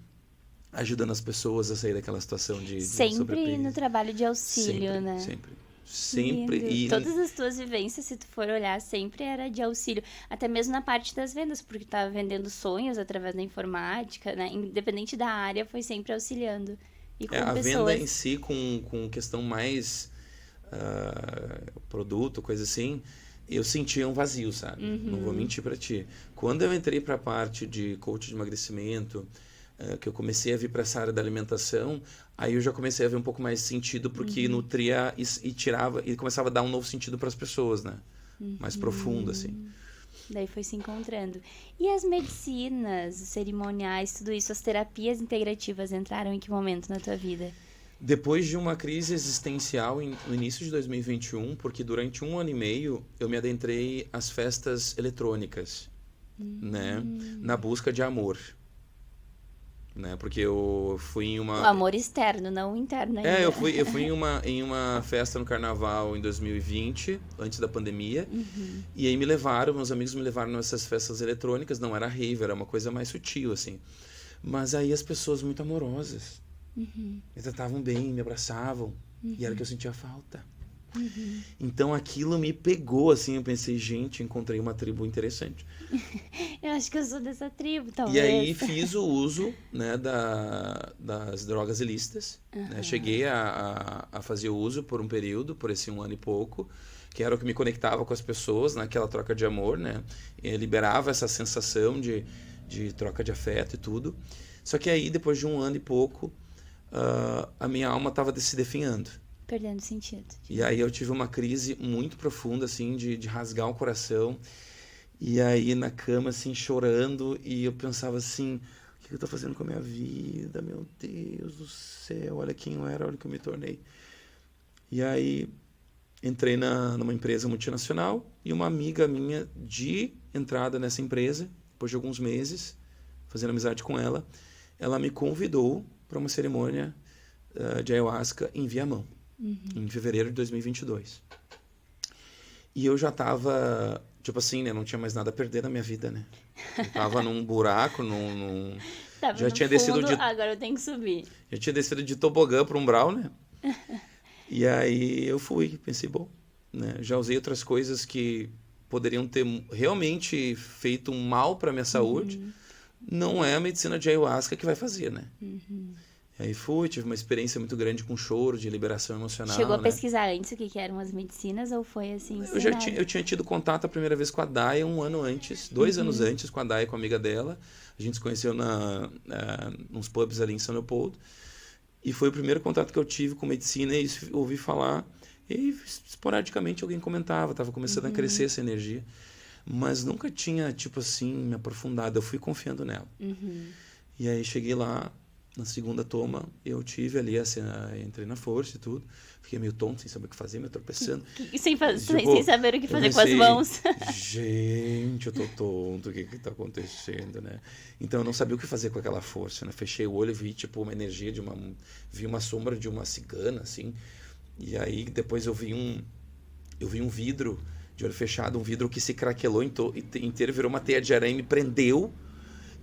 ajudando as pessoas a sair daquela situação de Sempre sobrepeso. no trabalho de auxílio, Sempre, né? sempre. Que Sempre. lindo. E Todas as tuas vivências, se tu for olhar, sempre era de auxílio. Até mesmo na parte das vendas, porque tu tava vendendo sonhos através da informática, né? Independente da área, foi sempre auxiliando. E com a pessoas. venda em si, com questão mais produto, coisa assim, eu sentia um vazio, sabe? Não vou mentir pra ti. Quando eu entrei pra parte de coach de emagrecimento, que eu comecei a vir para essa área da alimentação, aí eu já comecei a ver um pouco mais sentido, porque nutria e tirava, e começava a dar um novo sentido para as pessoas, né? Mais profundo, assim. Daí foi se encontrando. E as medicinas, os cerimoniais, tudo isso, as terapias integrativas entraram em que momento na tua vida? Depois de uma crise existencial no início de 2021, porque durante 1 ano e meio eu me adentrei às festas eletrônicas, né? Na busca de amor. Né? Porque eu fui em O uma... amor externo, não o interno ainda. eu fui em uma festa no carnaval em 2020, antes da pandemia, e aí meus amigos me levaram nessas festas eletrônicas, não era rave, era uma coisa mais sutil, assim. Mas aí as pessoas muito amorosas, me tratavam bem, me abraçavam, e era o que eu sentia falta. Então aquilo me pegou, assim, eu pensei, gente, encontrei uma tribo interessante. Eu acho que eu sou dessa tribo, E talvez. aí fiz o uso, né, das drogas ilícitas. Né? Cheguei a fazer o uso por um período, por esse 1 ano e pouco, que era o que me conectava com as pessoas, naquela troca de amor, né? E liberava essa sensação de troca de afeto e tudo. Só que aí, depois de 1 ano e pouco, a minha alma estava se definhando. Perdendo sentido. E aí eu tive uma crise muito profunda, assim, de rasgar o coração. E aí na cama, assim, chorando, e eu pensava assim, o que eu tô fazendo com a minha vida? Meu Deus do céu, olha quem eu era, olha o que eu me tornei. E aí entrei numa empresa multinacional, e uma amiga minha de entrada nessa empresa, depois de alguns meses, fazendo amizade com ela, ela me convidou para uma cerimônia de ayahuasca em Viamão, em fevereiro de 2022. E eu já tava, tipo assim, né? Não tinha mais nada a perder na minha vida, né? Eu tava num buraco, Tava já no tinha fundo, descido agora eu tenho que subir. já tinha descido de tobogã para umbral, né? E aí eu fui, pensei, bom, né? Já usei outras coisas que poderiam ter realmente feito um mal para minha saúde. Não é a medicina de ayahuasca que vai fazer, né? E aí fui, tive uma experiência muito grande com choro, de liberação emocional, Chegou a né? pesquisar antes o que eram as medicinas ou foi assim? Eu tinha tido contato a primeira vez com a Daya 1 ano antes, 2 anos antes, com a Daya, com a amiga dela. A gente se conheceu nos pubs ali em São Leopoldo. E foi o primeiro contato que eu tive com medicina e ouvi falar. E esporadicamente alguém comentava, estava começando a crescer essa energia. Mas nunca tinha, tipo assim, me aprofundado. Eu fui confiando nela. E aí cheguei lá, na segunda toma, eu tive ali, assim, entrei na força e tudo. Fiquei meio tonto, sem saber o que fazer, meio tropeçando. Sem Tipo, saber o que fazer com comecei, as mãos. Gente, eu tô tonto, o que que tá acontecendo, né? Então eu não sabia o que fazer com aquela força, né? Fechei o olho e vi, tipo, uma energia vi uma sombra de uma cigana, assim, E aí depois eu vi um vidro de olho fechado, um vidro que se craquelou inteiro, virou uma teia de aranha e me prendeu.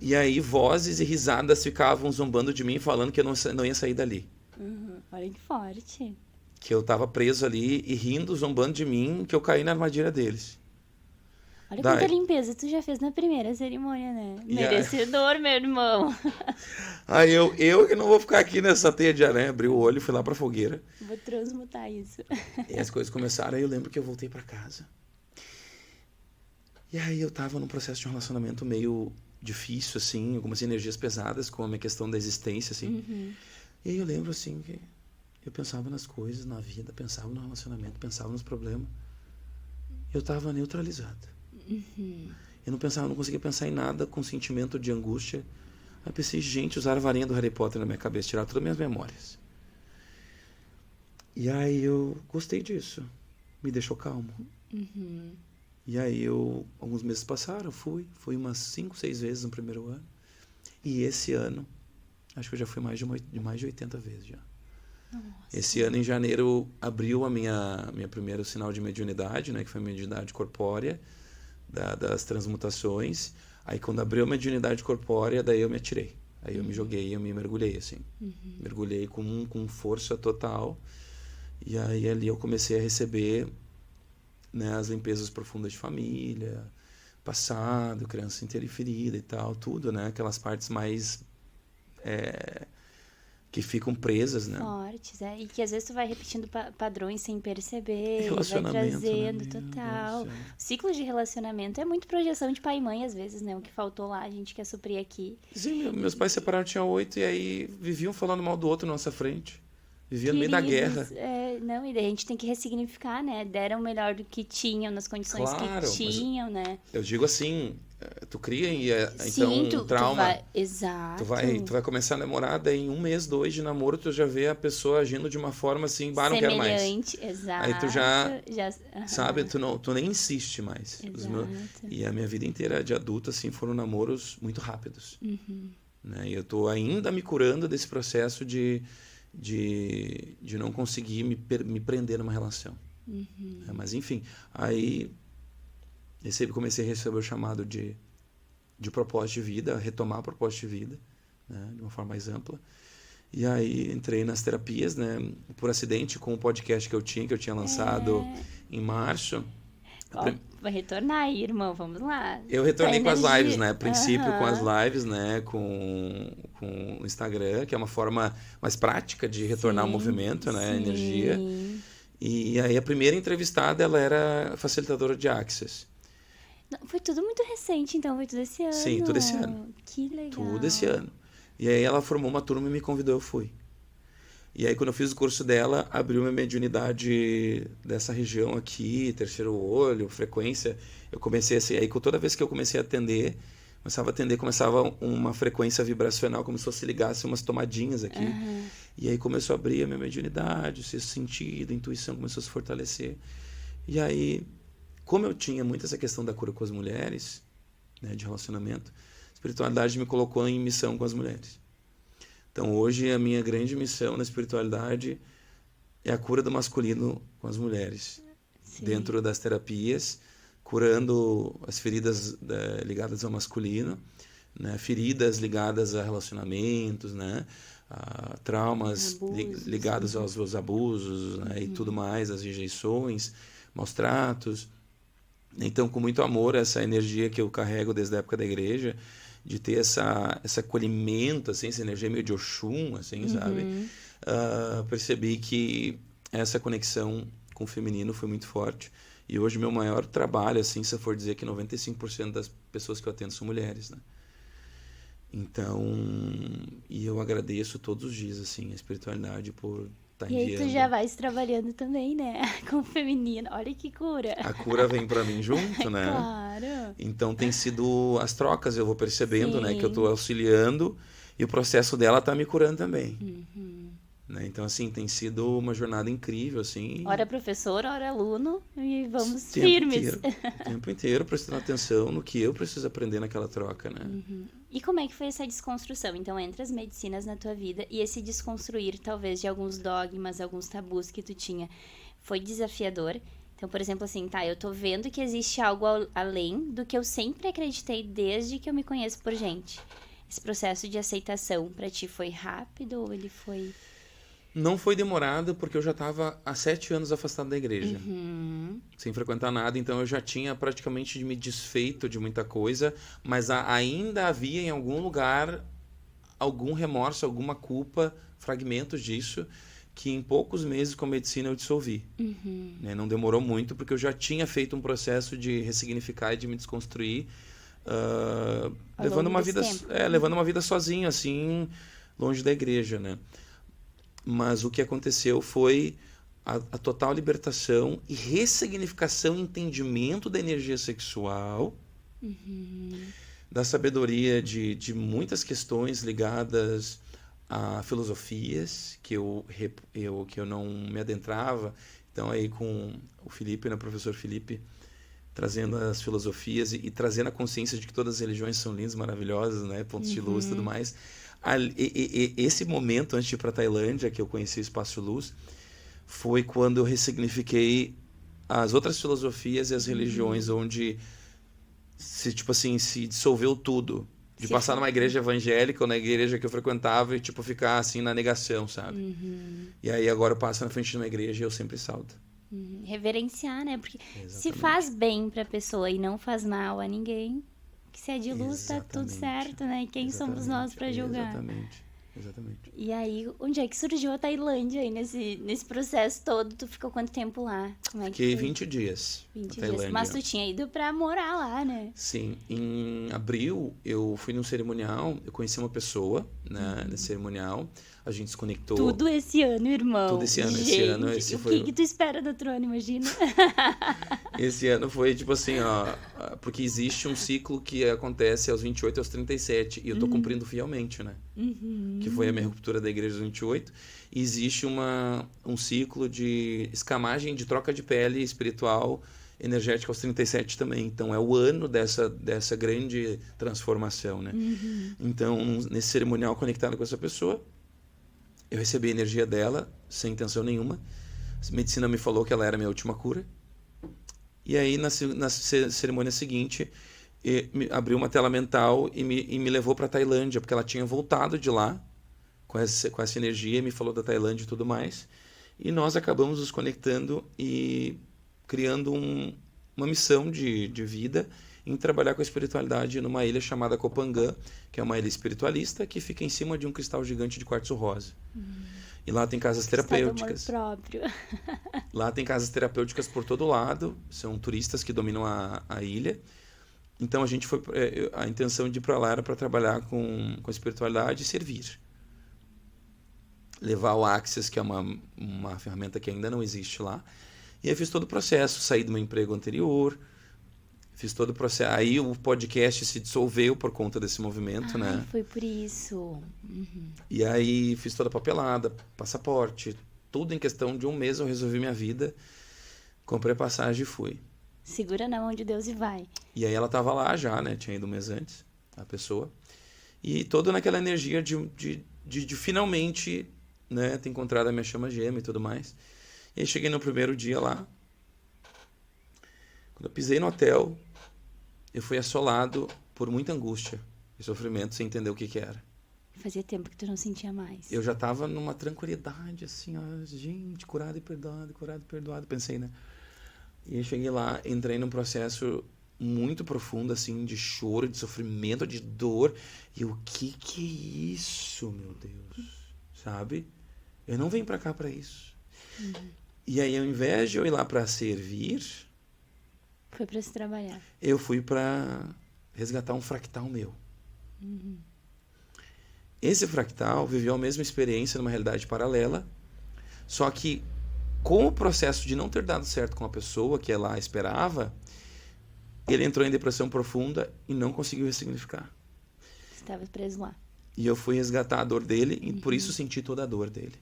E aí vozes e risadas ficavam zombando de mim, falando que eu não ia sair dali. Olha que forte. Que eu tava preso ali e rindo, zombando de mim, que eu caí na armadilha deles. Olha quanta limpeza tu já fez na primeira cerimônia, né? Merecedor, meu irmão. Aí eu que não vou ficar aqui nessa teia de aranha, abri o olho e fui lá pra fogueira. Vou transmutar isso. E as coisas começaram, aí eu lembro que eu voltei pra casa. E aí eu tava num processo de um relacionamento meio difícil, assim, algumas energias pesadas com a minha questão da existência, assim. E aí eu lembro, assim, que eu pensava nas coisas, na vida, pensava no relacionamento, pensava nos problemas. Eu tava neutralizado. Eu não conseguia pensar em nada com sentimento de angústia. Aí pensei, gente, usaram a varinha do Harry Potter na minha cabeça, tiraram todas as minhas memórias. E aí eu gostei disso. Me deixou calmo. E aí alguns meses passaram, fui umas 5, 6 vezes no primeiro ano. E esse ano, acho que eu já fui mais de 80 vezes já. Nossa. Esse ano, em janeiro, abriu a minha primeiro sinal de mediunidade, né, que foi a mediunidade corpórea, das transmutações. Aí quando abriu a mediunidade corpórea, daí eu me atirei. Aí eu me joguei, eu me mergulhei, assim. Mergulhei com força total. E aí ali eu comecei a receber, né, as limpezas profundas de família, passado, criança inteira e ferida e tal, tudo, né? Aquelas partes mais que ficam presas, né? Fortes, e que às vezes tu vai repetindo padrões sem perceber, vai Relacionamento, trazendo, né? total. Ciclo de relacionamento é muito projeção de pai e mãe, às vezes, né? O que faltou lá, a gente quer suprir aqui. Sim, meus pais separaram, tinha 8, e aí viviam falando mal do outro na nossa frente. Vivia no meio da guerra. Não, e daí a gente tem que ressignificar, né? Deram o melhor do que tinham, nas condições que tinham, né? Eu digo assim, tu cria Sim, então um trauma. Exato. Tu vai começar a namorar, daí em 1 mês, 2 de namoro, tu já vê a pessoa agindo de uma forma assim, não quero mais. Semelhante, exato. Aí tu já sabe, tu nem insiste mais. Exato. E a minha vida inteira de adulto, assim, foram namoros muito rápidos. Né? E eu tô ainda me curando desse processo de não conseguir me prender numa relação. Mas enfim, aí comecei a receber o chamado de propósito de vida, retomar o propósito de vida, né, de uma forma mais ampla. E aí entrei nas terapias, né, por acidente com o podcast que eu tinha lançado em março. Vai retornar aí, irmão, vamos lá. Eu retornei com as lives, né? A princípio com as lives, né? Com o Instagram, que é uma forma mais prática de retornar ao movimento, né? A energia. E aí a primeira entrevistada, ela era facilitadora de Access. Não, foi tudo muito recente, então, foi tudo esse ano. Sim, tudo esse ano. Que legal. Tudo esse ano. E aí ela formou uma turma e me convidou, eu fui. E aí, quando eu fiz o curso dela, abriu uma mediunidade dessa região aqui, terceiro olho, frequência. Eu comecei assim, aí toda vez que eu comecei a atender, começava uma frequência vibracional, como se fosse ligasse umas tomadinhas aqui. E aí começou a abrir a minha mediunidade, o sexto sentido, a intuição começou a se fortalecer. E aí, como eu tinha muito essa questão da cura com as mulheres, né, de relacionamento, a espiritualidade me colocou em missão com as mulheres. Então, hoje, a minha grande missão na espiritualidade é a cura do masculino com as mulheres. Sim. Dentro das terapias, curando as feridas ligadas ao masculino, né? Feridas ligadas a relacionamentos, né? A traumas ligados aos abusos, né? E tudo mais, as rejeições, maus tratos. Então, com muito amor, essa energia que eu carrego desde a época da igreja, de ter esse acolhimento, assim, essa energia meio de Oxum, assim, sabe? Percebi que essa conexão com o feminino foi muito forte. E hoje meu maior trabalho, assim, se eu for dizer que 95% das pessoas que eu atendo são mulheres, né? Então, e eu agradeço todos os dias, assim, a espiritualidade por estar enviando. E aí tu já vai trabalhando também, né? Com o feminino. Olha que cura. A cura vem pra mim junto, né? Claro. Então tem sido as trocas, eu vou percebendo, né? Que eu tô auxiliando e o processo dela tá me curando também. né? Então, assim, tem sido uma jornada incrível, assim. Ora professor, ora aluno, e vamos o tempo firmes. Inteiro, o tempo inteiro prestando atenção no que eu preciso aprender naquela troca, né? E como é que foi essa desconstrução? Então, entre as medicinas na tua vida e esse desconstruir, talvez, de alguns dogmas, alguns tabus que tu tinha, foi desafiador? Então, por exemplo, assim, tá, eu tô vendo que existe algo além do que eu sempre acreditei desde que eu me conheço por gente. Esse processo de aceitação, pra ti, foi rápido ou ele foi... Não foi demorado, porque eu já estava há 7 anos afastado da igreja. Sem frequentar nada, então eu já tinha praticamente me desfeito de muita coisa, mas ainda havia em algum lugar algum remorso, alguma culpa, fragmentos disso, que em poucos meses com a medicina eu dissolvi. Né? Não demorou muito, porque eu já tinha feito um processo de ressignificar e de me desconstruir, levando uma vida sozinho, assim, longe da igreja, né? Mas o que aconteceu foi a total libertação e ressignificação e entendimento da energia sexual, da sabedoria de muitas questões ligadas a filosofias que eu não me adentrava. Então, aí com o Felipe, né, o professor Felipe, trazendo as filosofias e trazendo a consciência de que todas as religiões são lindas, maravilhosas, né, pontos de luz e tudo mais. Esse momento, antes de ir para a Tailândia, que eu conheci o Espaço Luz, foi quando eu ressignifiquei as outras filosofias e as religiões, onde se dissolveu tudo. De passar numa igreja evangélica ou na igreja que eu frequentava e ficar assim na negação, sabe? E aí agora eu passo na frente de uma igreja e eu sempre salto. Reverenciar, né? Porque se faz bem pra pessoa e não faz mal a ninguém, que se é de luz tá tudo certo, né? E quem somos nós pra julgar? Exatamente. E aí, onde é que surgiu a Tailândia aí nesse processo todo? Tu ficou quanto tempo lá? Como é que Fiquei foi? 20 dias. 20 dias. Mas tu tinha ido pra morar lá, né? Sim. Em abril, eu fui num cerimonial, eu conheci uma pessoa, né, nesse cerimonial. A gente se conectou. Tudo esse ano, irmão. Tudo esse ano. Gente, esse ano o que tu espera do outro ano, imagina? Esse ano foi assim, porque existe um ciclo que acontece aos 28 e aos 37, e eu tô cumprindo fielmente, né? Que foi a minha ruptura da igreja aos 28. E existe um ciclo de escamagem, de troca de pele espiritual, energética aos 37 também. Então, é o ano dessa grande transformação, né? Então, nesse cerimonial conectado com essa pessoa, eu recebi a energia dela, sem intenção nenhuma. A medicina me falou que ela era a minha última cura. E aí, na cerimônia seguinte, abriu uma tela mental e me levou para a Tailândia, porque ela tinha voltado de lá com essa energia, me falou da Tailândia e tudo mais. E nós acabamos nos conectando e criando uma missão de vida em trabalhar com a espiritualidade numa ilha chamada Koh Phangan, que é uma ilha espiritualista que fica em cima de um cristal gigante de quartzo rosa. E lá tem casas terapêuticas. Amor próprio. Lá tem casas terapêuticas por todo lado, são turistas que dominam a ilha. Então a intenção de ir para lá era para trabalhar com espiritualidade e servir. Levar o Access, que é uma ferramenta que ainda não existe lá. E aí fiz todo o processo, saí do meu emprego anterior, fiz todo o processo. Aí o podcast se dissolveu por conta desse movimento, né? Foi por isso. E aí fiz toda a papelada, passaporte, tudo em questão de um mês eu resolvi minha vida, comprei passagem e fui. Segura na mão de Deus e vai. E aí ela tava lá já, né? Tinha ido um mês antes, a pessoa. E toda naquela energia de finalmente, né, ter encontrado a minha chama gêmea e tudo mais. E aí cheguei no primeiro dia lá. Quando eu pisei no hotel, eu fui assolado por muita angústia e sofrimento sem entender o que era. Fazia tempo que tu não sentia mais. Eu já tava numa tranquilidade, assim, gente, curado e perdoado, pensei, né? E aí cheguei lá, entrei num processo muito profundo, assim, de choro, de sofrimento, de dor. E o que é isso, meu Deus? Sabe? Eu não venho pra cá pra isso. E aí, ao invés de eu ir lá pra servir... Foi pra se trabalhar. Eu fui pra resgatar um fractal meu. Esse fractal viveu a mesma experiência numa realidade paralela, só que com o processo de não ter dado certo com a pessoa que ela esperava, ele entrou em depressão profunda e não conseguiu ressignificar. Estava preso lá. E eu fui resgatar a dor dele e por isso senti toda a dor dele.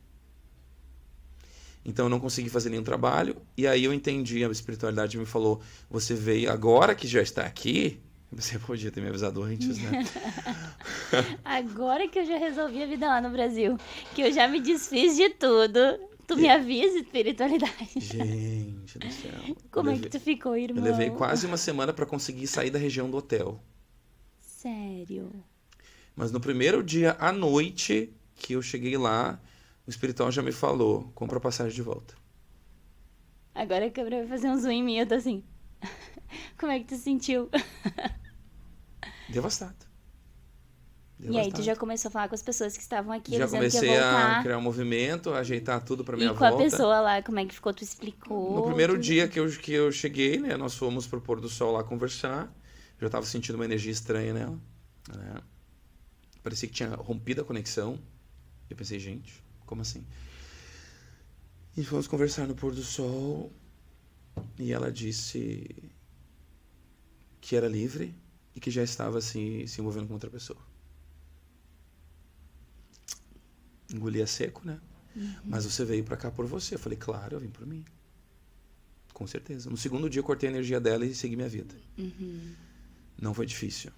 Então eu não consegui fazer nenhum trabalho. E aí eu entendi, a espiritualidade me falou, você veio agora que já está aqui? Você podia ter me avisado antes, né? Agora que eu já resolvi a vida lá no Brasil, que eu já me desfiz de tudo, tu me avisa, espiritualidade. Gente do céu. Como é que tu ficou, irmão? Eu levei quase uma semana para conseguir sair da região do hotel. Sério? Mas no primeiro dia à noite que eu cheguei lá, o espiritual já me falou, compra a passagem de volta. Agora a câmera vai fazer um zoom em mim, eu tô assim... Como é que tu sentiu? Devastado. E aí tu já começou a falar com as pessoas que estavam aqui, já avisando que ia comecei voltar. a criar um movimento, a ajeitar tudo para minha volta. E volta. com a pessoa lá, como é que ficou? Tu explicou? No primeiro dia que eu cheguei, né, nós fomos pro pôr do sol lá conversar. Eu já tava sentindo uma energia estranha nela. Né? Parecia que tinha rompido a conexão. Eu pensei, gente, como assim? E fomos conversar no pôr do sol. E ela disse que era livre e que já estava se envolvendo com outra pessoa. Engolia seco, né? Mas você veio pra cá por você. Eu falei, claro, eu vim por mim. Com certeza. No segundo dia eu cortei a energia dela e segui minha vida. Não foi difícil.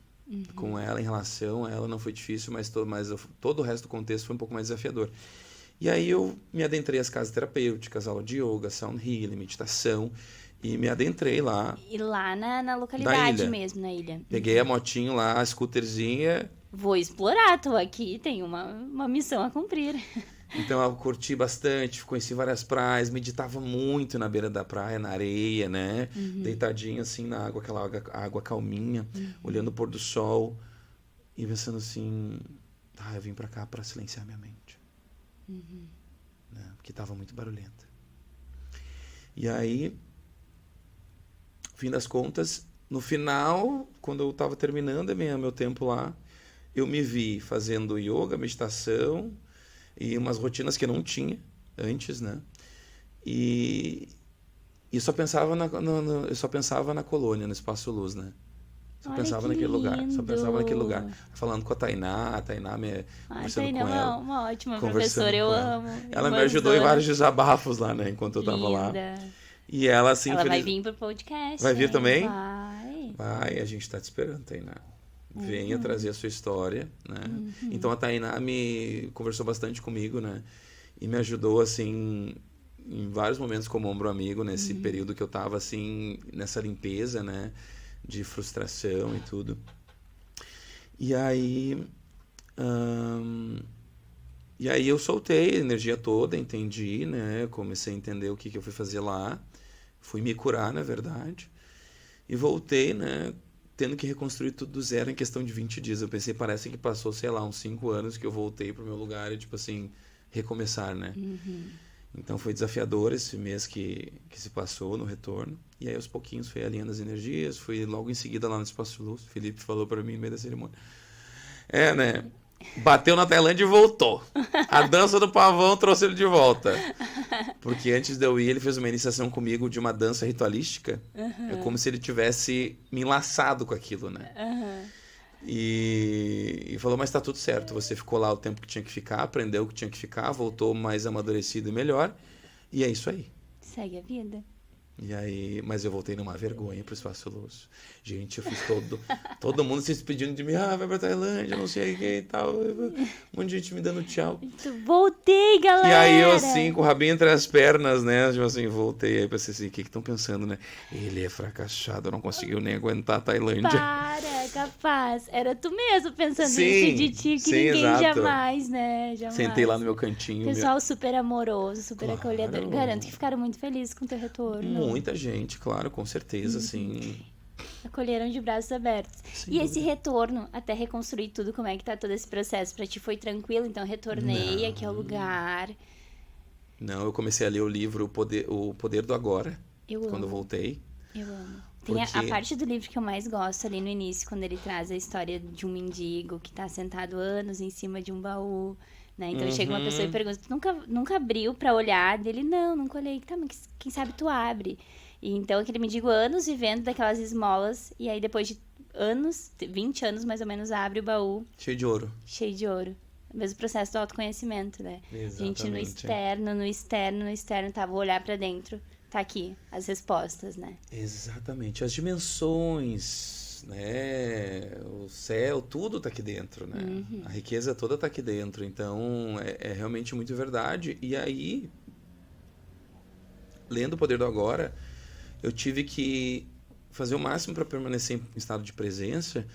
Com ela, em relação a ela, não foi difícil, mas todo o resto do contexto foi um pouco mais desafiador. E aí eu me adentrei às casas terapêuticas, aula de yoga, sound healing, meditação, e me adentrei lá. E lá na localidade mesmo, na ilha. Peguei a motinho lá, a scooterzinha. Vou explorar, tô aqui, tenho uma missão a cumprir. Então eu curti bastante, conheci várias praias, meditava muito na beira da praia, na areia, né? Deitadinho assim na água, aquela água calminha, olhando o pôr do sol e pensando assim, eu vim pra cá pra silenciar minha mente. Né? Porque tava muito barulhenta. E aí, fim das contas, no final, quando eu tava terminando meu tempo lá, eu me vi fazendo yoga, meditação e umas rotinas que eu não tinha antes, né? E eu só pensava eu só pensava na colônia, no Espaço Luz, né? Só pensava naquele lugar, só pensava naquele lugar. Falando com a Tainá conversando Tainá com ela. Uma ótima professora, eu amo. Ela me ajudou em vários desabafos lá, né? Enquanto eu tava lá. E ela, assim... Ela vai vir pro podcast. Vai vir também? Vai, a gente tá te esperando, Tainá. Venha trazer a sua história, né? Então a Tainá conversou bastante comigo, né? E me ajudou, assim, em vários momentos como ombro amigo, nesse período que eu tava, assim, nessa limpeza, né? De frustração e tudo. E aí... eu soltei a energia toda, entendi, né? Comecei a entender o que eu fui fazer lá. Fui me curar, na verdade. E voltei, né? Tendo que reconstruir tudo do zero em questão de 20 dias. Eu pensei, parece que passou, sei lá, uns 5 anos que eu voltei pro meu lugar e, tipo assim, recomeçar, né? Então foi desafiador esse mês que se passou no retorno. E aí, aos pouquinhos, fui alinhando as energias. Fui logo em seguida lá no Espaço Luz. O Felipe falou pra mim no meio da cerimônia. Né? Bateu na Tailândia e voltou. A dança do pavão trouxe ele de volta. Porque antes de eu ir, ele fez uma iniciação comigo de uma dança ritualística. É como se ele tivesse me enlaçado com aquilo, né? E falou, mas tá tudo certo. Você ficou lá o tempo que tinha que ficar, aprendeu o que tinha que ficar, voltou mais amadurecido e melhor. E é isso aí. Segue a vida. E aí, mas eu voltei numa vergonha pro Espaço Luz. Gente, eu fiz todo mundo se despedindo de mim. Vai pra Tailândia, não sei o que e tal. Um monte de gente me dando tchau. Voltei, galera! E aí eu assim, com o rabinho entre as pernas, né? Tipo assim, voltei. Aí pensei assim, o que estão pensando, né? Ele é fracassado, não conseguiu nem aguentar a Tailândia. Para, capaz. Era tu mesmo pensando sim, isso de ti, que ninguém exato. Jamais, né? Jamais. Sentei lá no meu cantinho. Pessoal super amoroso, super acolhedor. Garanto que ficaram muito felizes com o teu retorno. Muita gente, claro, com certeza, assim. Acolheram de braços abertos. Sem e dúvida. Esse retorno, até reconstruir tudo, como é que tá todo esse processo? Pra ti foi tranquilo? Então retornei aqui ao lugar. Não, eu comecei a ler o livro O Poder do Agora. Quando Eu voltei. Eu amo. Tem a parte do livro que eu mais gosto ali no início, quando ele traz a história de um mendigo que tá sentado anos em cima de um baú, né? Então chega uma pessoa e pergunta, tu nunca abriu pra olhar? Dele, não, nunca olhei. Tá, mas quem sabe tu abre. E então aquele mendigo anos vivendo daquelas esmolas, e aí depois de anos, 20 anos mais ou menos, abre o baú. Cheio de ouro. Cheio de ouro. O mesmo processo do autoconhecimento, né? Exatamente. A gente no externo, tá, vou olhar pra dentro, tá aqui, as respostas, né? Exatamente. As dimensões, né? O céu, tudo tá aqui dentro, né? A riqueza toda tá aqui dentro. Então, é realmente muito verdade. E aí, lendo O Poder do Agora, eu tive que fazer o máximo para permanecer em estado de presença,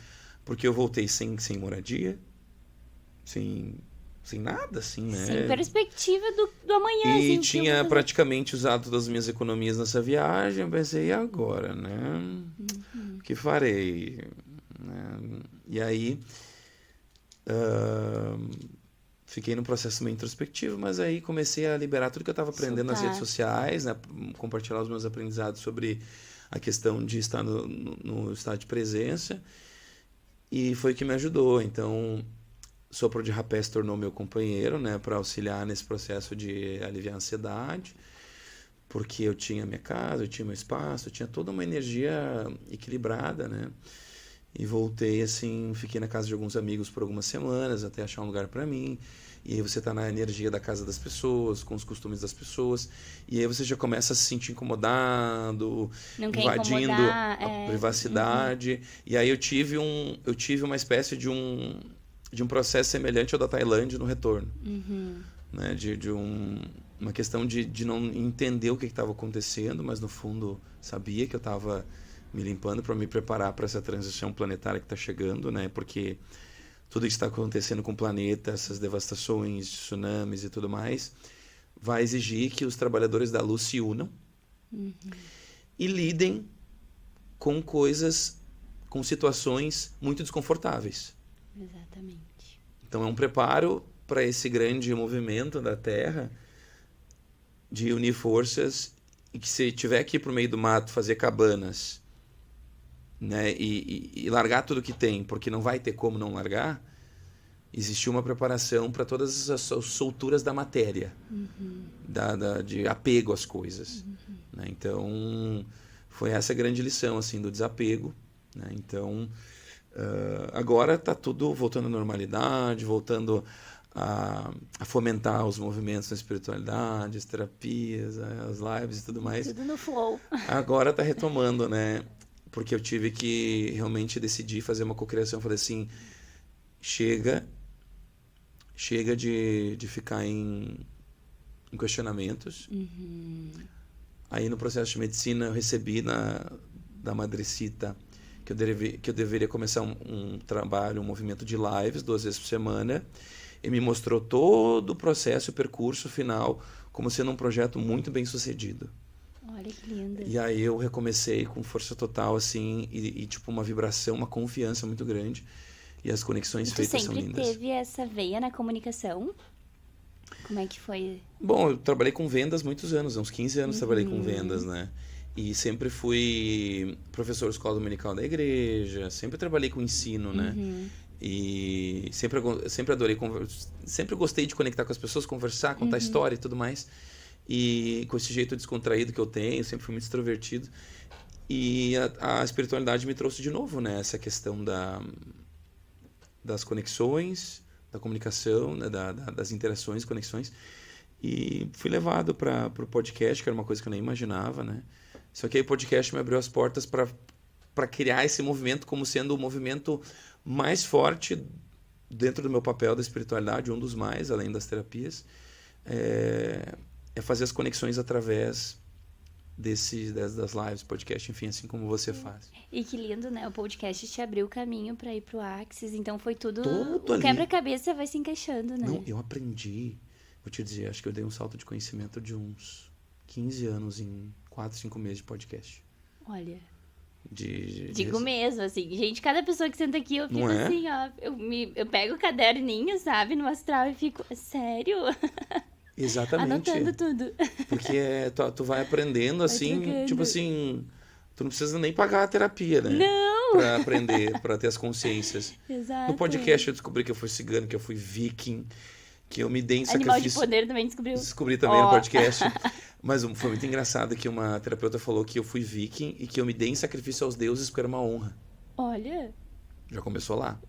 porque eu voltei sem moradia, sem nada, assim, né? Sem perspectiva do amanhã, E assim, tinha praticamente usado todas as minhas economias nessa viagem. Eu pensei, e agora, né? O que farei? Né? E aí, fiquei num processo meio introspectivo, mas aí comecei a liberar tudo que eu estava aprendendo nas redes sociais, né? Compartilhar os meus aprendizados sobre a questão de estar no estado de presença. E foi o que me ajudou. Então, Sopro de Rapé se tornou meu companheiro, né, para auxiliar nesse processo de aliviar a ansiedade, porque eu tinha minha casa, eu tinha meu espaço, eu tinha toda uma energia equilibrada, né? E voltei assim, fiquei na casa de alguns amigos por algumas semanas até achar um lugar para mim. E aí você tá na energia da casa das pessoas, com os costumes das pessoas, e aí você já começa a se sentir incomodado, invadindo a privacidade. E aí eu tive uma espécie de um processo semelhante ao da Tailândia no retorno, né? Uma questão de não entender o que estava acontecendo, mas no fundo sabia que eu estava me limpando para me preparar para essa transição planetária que está chegando, né? Porque tudo que está acontecendo com o planeta, essas devastações, tsunamis e tudo mais, vai exigir que os trabalhadores da luz se unam e lidem com coisas, com situações muito desconfortáveis. Exatamente. Então é um preparo para esse grande movimento da Terra de unir forças, e que se tiver que ir para o meio do mato fazer cabanas, né, e largar tudo que tem, porque não vai ter como não largar, existiu uma preparação para todas as solturas da matéria, de apego às coisas, né? Então foi essa a grande lição assim do desapego, né? Então agora está tudo voltando à normalidade, voltando a fomentar os movimentos da espiritualidade, as terapias, as lives e tudo mais. Tudo no flow. Agora está retomando, né? Porque eu tive que realmente decidir fazer uma cocriação. Falei assim, chega de ficar em questionamentos. Aí no processo de medicina eu recebi da Madrecita que eu deveria começar um trabalho, um movimento de lives 2 vezes por semana, e me mostrou todo o processo, o percurso final, como sendo um projeto muito bem sucedido. Olha que lindo. E aí eu recomecei com força total, assim, e tipo uma vibração, uma confiança muito grande, e as conexões feitas são lindas. Tu sempre teve essa veia na comunicação? Como é que foi? Bom, eu trabalhei com vendas muitos anos, uns 15 anos trabalhei com vendas, né? E sempre fui professor de escola dominical da igreja, sempre trabalhei com ensino, né? E sempre adorei, sempre gostei de conectar com as pessoas, conversar, contar história e tudo mais. E com esse jeito descontraído que eu tenho, sempre fui muito extrovertido. E a espiritualidade me trouxe de novo, né? Essa questão das conexões, da comunicação, né? Das interações e conexões. E fui levado para o podcast, que era uma coisa que eu nem imaginava, né? Só que aí o podcast me abriu as portas para criar esse movimento como sendo o movimento mais forte dentro do meu papel da espiritualidade, um dos mais, além das terapias, é fazer as conexões através das lives, podcast, enfim, assim como você faz. E que lindo, né? O podcast te abriu o caminho para ir pro Axis, então foi tudo o ali. Quebra-cabeça vai se encaixando, né? Não, eu aprendi, vou te dizer, acho que eu dei um salto de conhecimento de uns 15 anos em 4, 5 meses de podcast. Olha, digo mesmo, assim, gente, cada pessoa que senta aqui, eu fico assim, ó, eu pego o caderninho, sabe, no astral e fico, sério? Exatamente. Anotando tudo. Porque tu vai aprendendo assim, tipo assim, tu não precisa nem pagar a terapia, né? Não! Pra aprender, pra ter as consciências. Exato. No podcast eu descobri que eu fui cigano, que eu fui viking, que eu me dei em sacrifício. Animal de poder também descobriu. Descobri também no podcast. Mas foi muito engraçado que uma terapeuta falou que eu fui viking e que eu me dei em sacrifício aos deuses porque era uma honra. Olha. Já começou lá.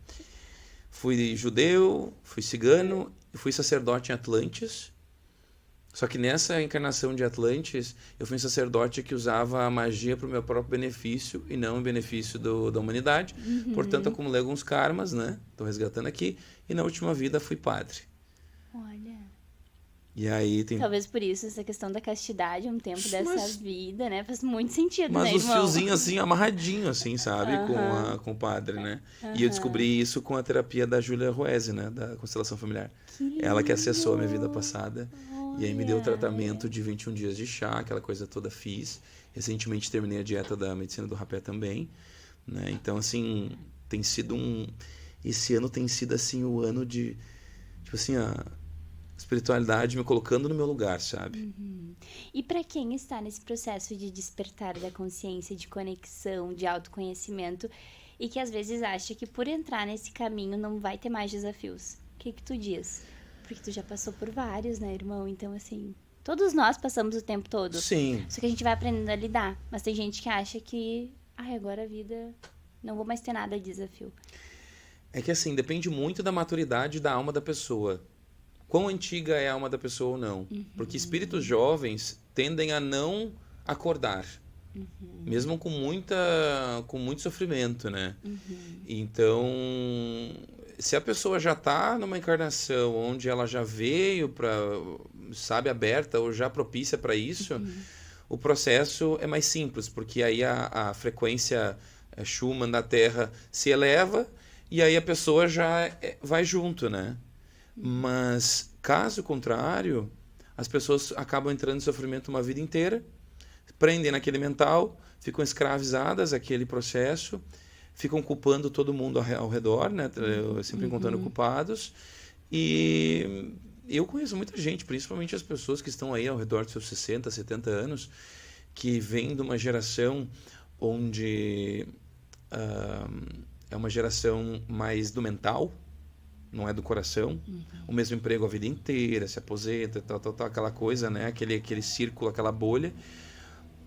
Fui judeu, fui cigano, fui sacerdote em Atlantis. Só que nessa encarnação de Atlantis, eu fui um sacerdote que usava a magia para o meu próprio benefício e não em benefício da humanidade. Portanto, acumulei alguns karmas, né? Estou resgatando aqui. E na última vida fui padre. Olha. E aí tem... Talvez por isso essa questão da castidade, um tempo dessa vida, né? Faz muito sentido, né, Mas os irmão? fiozinhos assim, amarradinho, assim, sabe? Com o padre, né? E eu descobri isso com a terapia da Júlia Ruese, né? Da constelação familiar. Ela que acessou a minha vida passada. E aí me deu o tratamento de 21 dias de chá, aquela coisa toda fiz. Recentemente terminei a dieta da medicina do rapé também, né? Então, assim, tem sido esse ano tem sido, assim, o ano de... Tipo assim, a espiritualidade me colocando no meu lugar, sabe? E para quem está nesse processo de despertar da consciência, de conexão, de autoconhecimento, e que às vezes acha que por entrar nesse caminho não vai ter mais desafios, o que tu diz? Porque tu já passou por vários, né, irmão? Então, assim, todos nós passamos o tempo todo. Sim. Só que a gente vai aprendendo a lidar. Mas tem gente que acha que, agora a vida, não vou mais ter nada de desafio. É que, assim, depende muito da maturidade da alma da pessoa. Quão antiga é a alma da pessoa ou não. Porque espíritos jovens tendem a não acordar. Mesmo com muito sofrimento, né? Então, se a pessoa já está numa encarnação onde ela já veio sabe, aberta ou já propícia para isso, o processo é mais simples, porque aí a frequência Schumann da Terra se eleva e aí a pessoa já vai junto, né? Mas, caso contrário, as pessoas acabam entrando em sofrimento uma vida inteira, prendem naquele mental, ficam escravizadas àquele processo, ficam culpando todo mundo ao redor, né? Sempre encontrando culpados. E eu conheço muita gente, principalmente as pessoas que estão aí ao redor dos seus 60, 70 anos, que vêm de uma geração onde é uma geração mais do mental, não é do coração. O mesmo emprego a vida inteira, se aposenta, tal, aquela coisa, né? Aquele círculo, aquela bolha.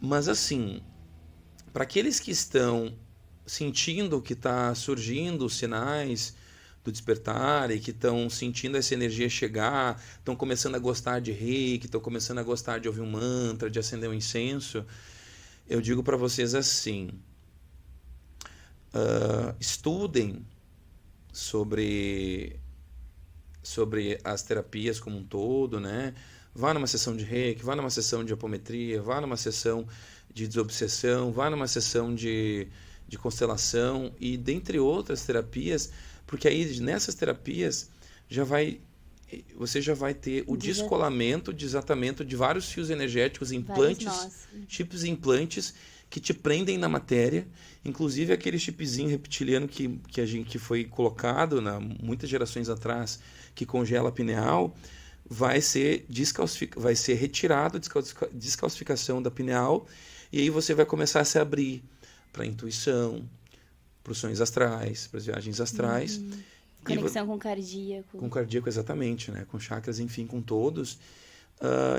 Mas, assim, para aqueles que estão sentindo que está surgindo os sinais do despertar e que estão sentindo essa energia chegar, estão começando a gostar de reiki, estão começando a gostar de ouvir um mantra, de acender um incenso, eu digo para vocês assim, estudem sobre as terapias como um todo, né? Vá numa sessão de reiki, vá numa sessão de apometria, vá numa sessão de desobsessão, vá numa sessão de constelação e dentre outras terapias, porque aí nessas terapias você já vai ter o descolamento, desatamento de vários fios energéticos, implantes, chips e implantes que te prendem na matéria, inclusive aquele chipzinho reptiliano que foi colocado muitas gerações atrás, que congela a pineal, vai ser retirado, descalcificação da pineal, e aí você vai começar a se abrir para a intuição, para os sonhos astrais, para as viagens astrais. Conexão com o cardíaco. Com o cardíaco, exatamente, né? Com chakras, enfim, com todos.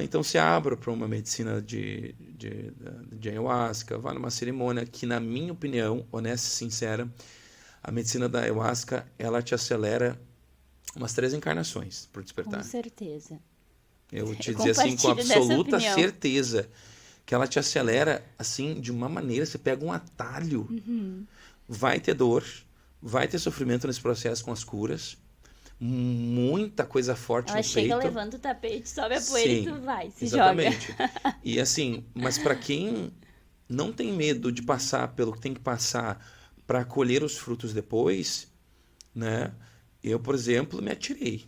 Então se abra para uma medicina de ayahuasca, vá numa cerimônia que, na minha opinião, honesta e sincera, a medicina da ayahuasca, ela te acelera umas 3 encarnações por despertar. Com certeza. Eu vou te dizer assim, com absoluta certeza, que ela te acelera assim de uma maneira, você pega um atalho, vai ter dor, vai ter sofrimento nesse processo com as curas, muita coisa forte ela no peito. Ela chega, levanta o tapete, sobe a poeira e tu vai, se exatamente. joga. E assim, mas para quem não tem medo de passar pelo que tem que passar para colher os frutos depois, né? Eu, por exemplo, me atirei.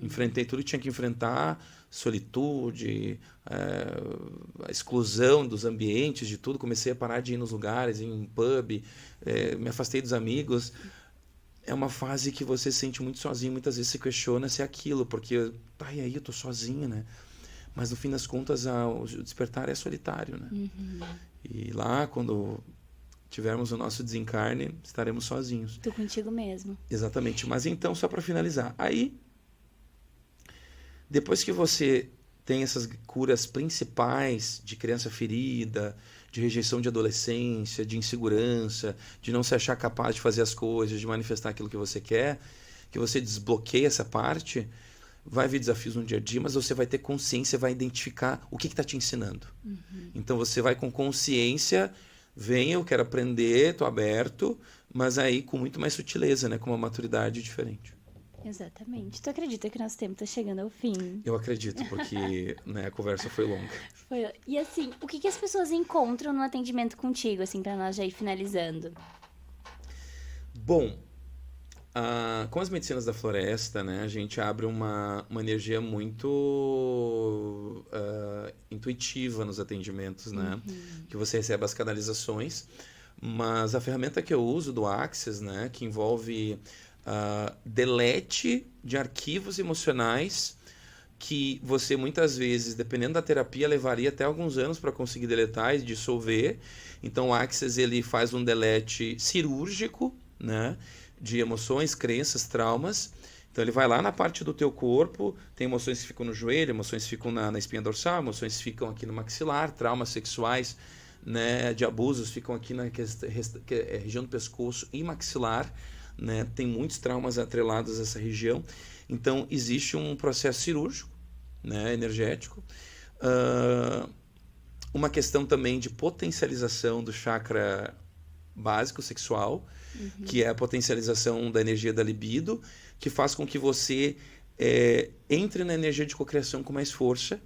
Enfrentei tudo que tinha que enfrentar, solitude, a exclusão dos ambientes, de tudo. Comecei a parar de ir nos lugares, em pub, me afastei dos amigos. É uma fase que você se sente muito sozinho, muitas vezes se questiona se é aquilo, porque, e aí eu tô sozinho, né? Mas no fim das contas, o despertar é solitário, né? E lá, quando tivermos o nosso desencarne, estaremos sozinhos. Tu contigo mesmo. Exatamente. Mas então, só para finalizar, aí, depois que você tem essas curas principais de criança ferida, de rejeição de adolescência, de insegurança, de não se achar capaz de fazer as coisas, de manifestar aquilo que você quer, que você desbloqueia essa parte, vai vir desafios no dia a dia, mas você vai ter consciência, vai identificar o que está te ensinando. Então você vai com consciência, vem, eu quero aprender, estou aberto, mas aí com muito mais sutileza, né? Com uma maturidade diferente. Exatamente. Tu acredita que nosso tempo está chegando ao fim? Eu acredito, porque né, a conversa foi longa. E assim, o que as pessoas encontram no atendimento contigo, assim, para nós já ir finalizando? Bom, com as medicinas da floresta, né, a gente abre uma energia muito intuitiva nos atendimentos, né? Que você recebe as canalizações, mas a ferramenta que eu uso do Access, né, que envolve delete de arquivos emocionais que você muitas vezes, dependendo da terapia, levaria até alguns anos para conseguir deletar e dissolver. Então o Access ele faz um delete cirúrgico, né, de emoções, crenças, traumas. Então ele vai lá na parte do teu corpo, tem emoções que ficam no joelho, emoções que ficam na espinha dorsal, emoções que ficam aqui no maxilar, traumas sexuais, né, de abusos ficam aqui na região do pescoço e maxilar. Né? Tem muitos traumas atrelados a essa região. Então, existe um processo cirúrgico, né, energético. Uma questão também de potencialização do chakra básico sexual, que é a potencialização da energia da libido, que faz com que você entre na energia de cocriação com mais força.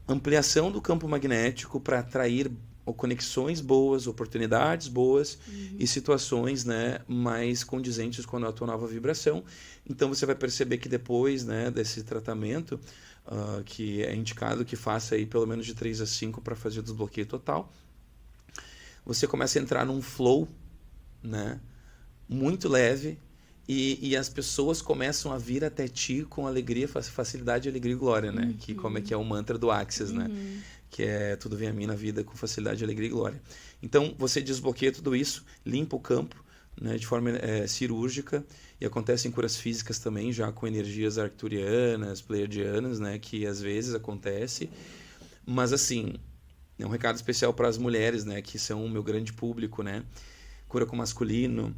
Ampliação do campo magnético para atrair conexões boas, oportunidades boas e situações, né, mais condizentes com a tua nova vibração. Então você vai perceber que depois, né, desse tratamento, que é indicado que faça aí pelo menos de 3 a 5 para fazer o desbloqueio total, você começa a entrar num flow, né, muito leve e as pessoas começam a vir até ti com alegria, facilidade, alegria e glória, né? Que como é que é o mantra do Access, né? Que é tudo vem a mim na vida com facilidade, alegria e glória. Então, você desbloqueia tudo isso, limpa o campo, né, de forma cirúrgica, e acontecem curas físicas também, já com energias arcturianas, pleiadianas, né, que às vezes acontece. Mas, assim, é um recado especial para as mulheres, né, que são o meu grande público, né? Cura com masculino,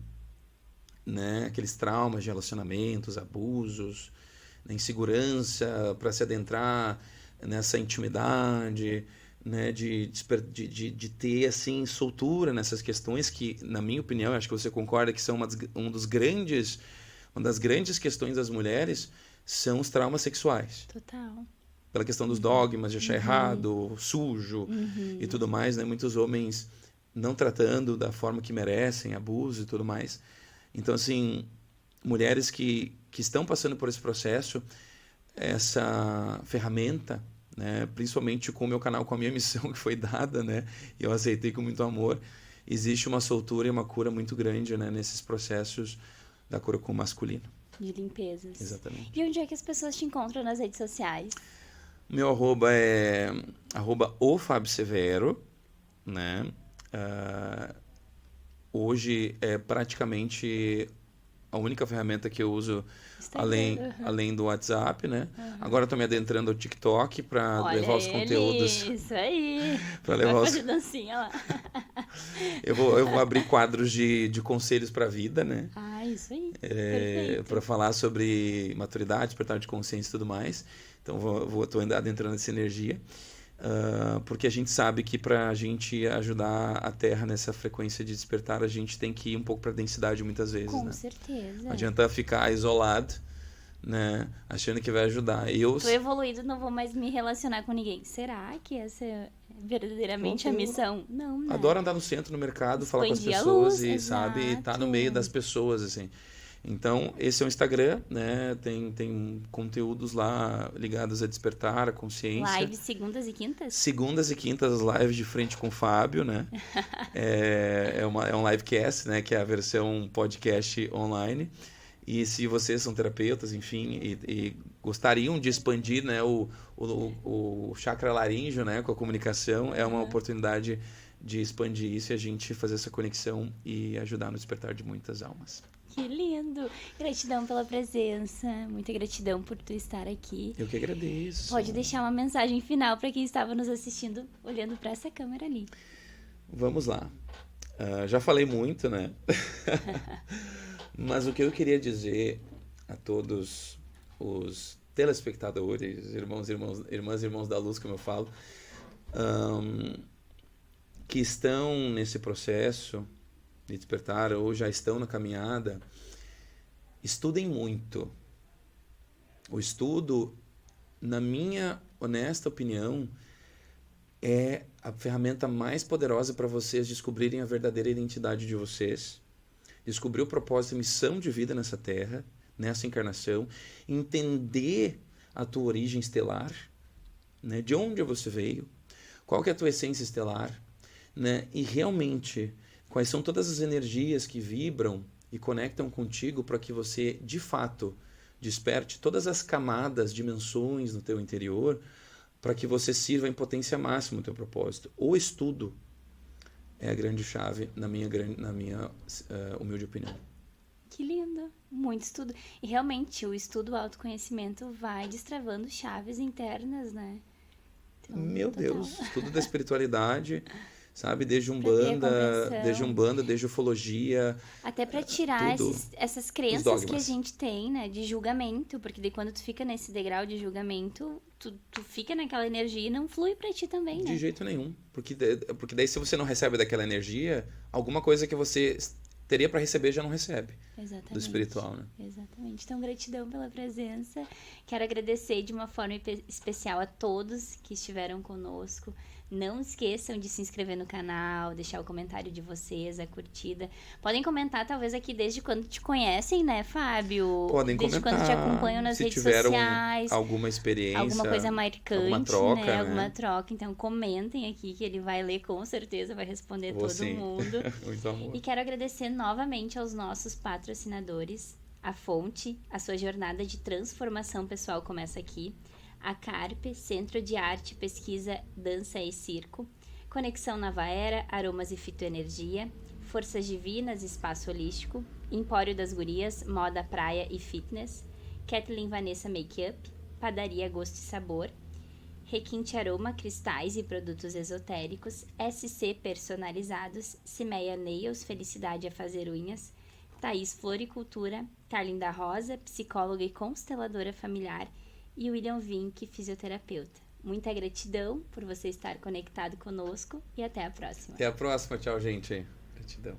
né, aqueles traumas de relacionamentos, abusos, né, insegurança para se adentrar nessa intimidade, né, de ter assim soltura nessas questões que, na minha opinião, acho que você concorda que são uma das grandes questões das mulheres são os traumas sexuais. Total. Pela questão dos dogmas, de achar errado, sujo e tudo mais, né? Muitos homens não tratando da forma que merecem, abuso e tudo mais. Então, assim, mulheres que estão passando por esse processo, essa ferramenta, né, principalmente com o meu canal, com a minha missão que foi dada, né, e eu aceitei com muito amor, existe uma soltura e uma cura muito grande, né, nesses processos da cura com o masculino. De limpezas. Exatamente. E onde é que as pessoas te encontram nas redes sociais? Meu arroba é @ofabsevero, né? Hoje é praticamente a única ferramenta que eu uso além do WhatsApp, né? Agora eu tô me adentrando ao TikTok para levar os conteúdos. Isso aí. Para levar Vai fazer dancinha lá. Eu vou abrir quadros de conselhos para a vida, né? Isso aí. Para falar sobre maturidade, despertar de consciência e tudo mais. Então tô adentrando essa energia. Porque a gente sabe que para a gente ajudar a Terra nessa frequência de despertar, a gente tem que ir um pouco para a densidade muitas vezes. Com né? certeza. Não adianta ficar isolado, né? Achando que vai ajudar. Tô evoluído, não vou mais me relacionar com ninguém. Será que essa é verdadeiramente a missão? Não, né? Adoro andar no centro, no mercado, falar com as Expandir a pessoas luz, e, exato. sabe, estar no meio das pessoas, assim. Então, esse é o Instagram, né? Tem conteúdos lá ligados a despertar, a consciência. Lives segundas e quintas? Segundas e quintas, lives de frente com o Fábio, né? é um livecast, né? Que é a versão podcast online. E se vocês são terapeutas, enfim, e gostariam de expandir, né, o chakra laríngeo, né, com a comunicação, é uma oportunidade de expandir isso e a gente fazer essa conexão e ajudar no despertar de muitas almas. Que lindo! Gratidão pela presença, muita gratidão por tu estar aqui. Eu que agradeço. Pode deixar uma mensagem final para quem estava nos assistindo, olhando para essa câmera ali. Vamos lá. Já falei muito, né? Mas o que eu queria dizer a todos os telespectadores, irmãos da luz, como eu falo, que estão nesse processo de despertar ou já estão na caminhada, estudem muito. O estudo, na minha honesta opinião, é a ferramenta mais poderosa para vocês descobrirem a verdadeira identidade de vocês, descobrir o propósito e missão de vida nessa terra, nessa encarnação, entender a tua origem estelar, né? De onde você veio, qual que é a tua essência estelar, né? E realmente quais são todas as energias que vibram e conectam contigo para que você, de fato, desperte todas as camadas, dimensões no teu interior, para que você sirva em potência máxima o teu propósito. O estudo é a grande chave, na minha humilde opinião. Que lindo! Muito estudo. E realmente, o estudo, o autoconhecimento vai destravando chaves internas, né? Então, Meu total. Deus, estudo da espiritualidade, sabe? Desde Umbanda, desde ufologia. Até para tirar tudo, essas crenças que a gente tem, né? De julgamento. Porque daí quando tu fica nesse degrau de julgamento, tu fica naquela energia e não flui pra ti também, né? De jeito nenhum. Porque daí se você não recebe daquela energia, alguma coisa que você teria para receber já não recebe. Exatamente. Do espiritual, né? Exatamente. Então, gratidão pela presença. Quero agradecer de uma forma especial a todos que estiveram conosco. Não esqueçam de se inscrever no canal, deixar o comentário de vocês, a curtida. Podem comentar, talvez, aqui desde quando te conhecem, né, Fábio? Podem desde comentar. Quando te acompanham nas redes sociais. Se sociais. Alguma experiência. Alguma coisa marcante, alguma troca, né? Alguma troca. Então, comentem aqui que ele vai ler com certeza, vai responder todo sim. mundo. Muito amor. E quero agradecer novamente aos nossos patrocinadores. A Fonte, a sua jornada de transformação pessoal começa aqui. A Carpe, Centro de Arte, Pesquisa, Dança e Circo. Conexão Nova Era, Aromas e Fitoenergia. Forças Divinas, Espaço Holístico. Empório das Gurias, Moda, Praia e Fitness. Kathleen Vanessa Makeup. Padaria Gosto e Sabor. Requinte Aroma, Cristais e Produtos Esotéricos. SC Personalizados. Cimeia Nails, Felicidade a Fazer Unhas. Thaís Floricultura. Carlinda Rosa, psicóloga e consteladora familiar. E William Vink, fisioterapeuta. Muita gratidão por você estar conectado conosco e até a próxima. Até a próxima. Tchau, gente. Gratidão.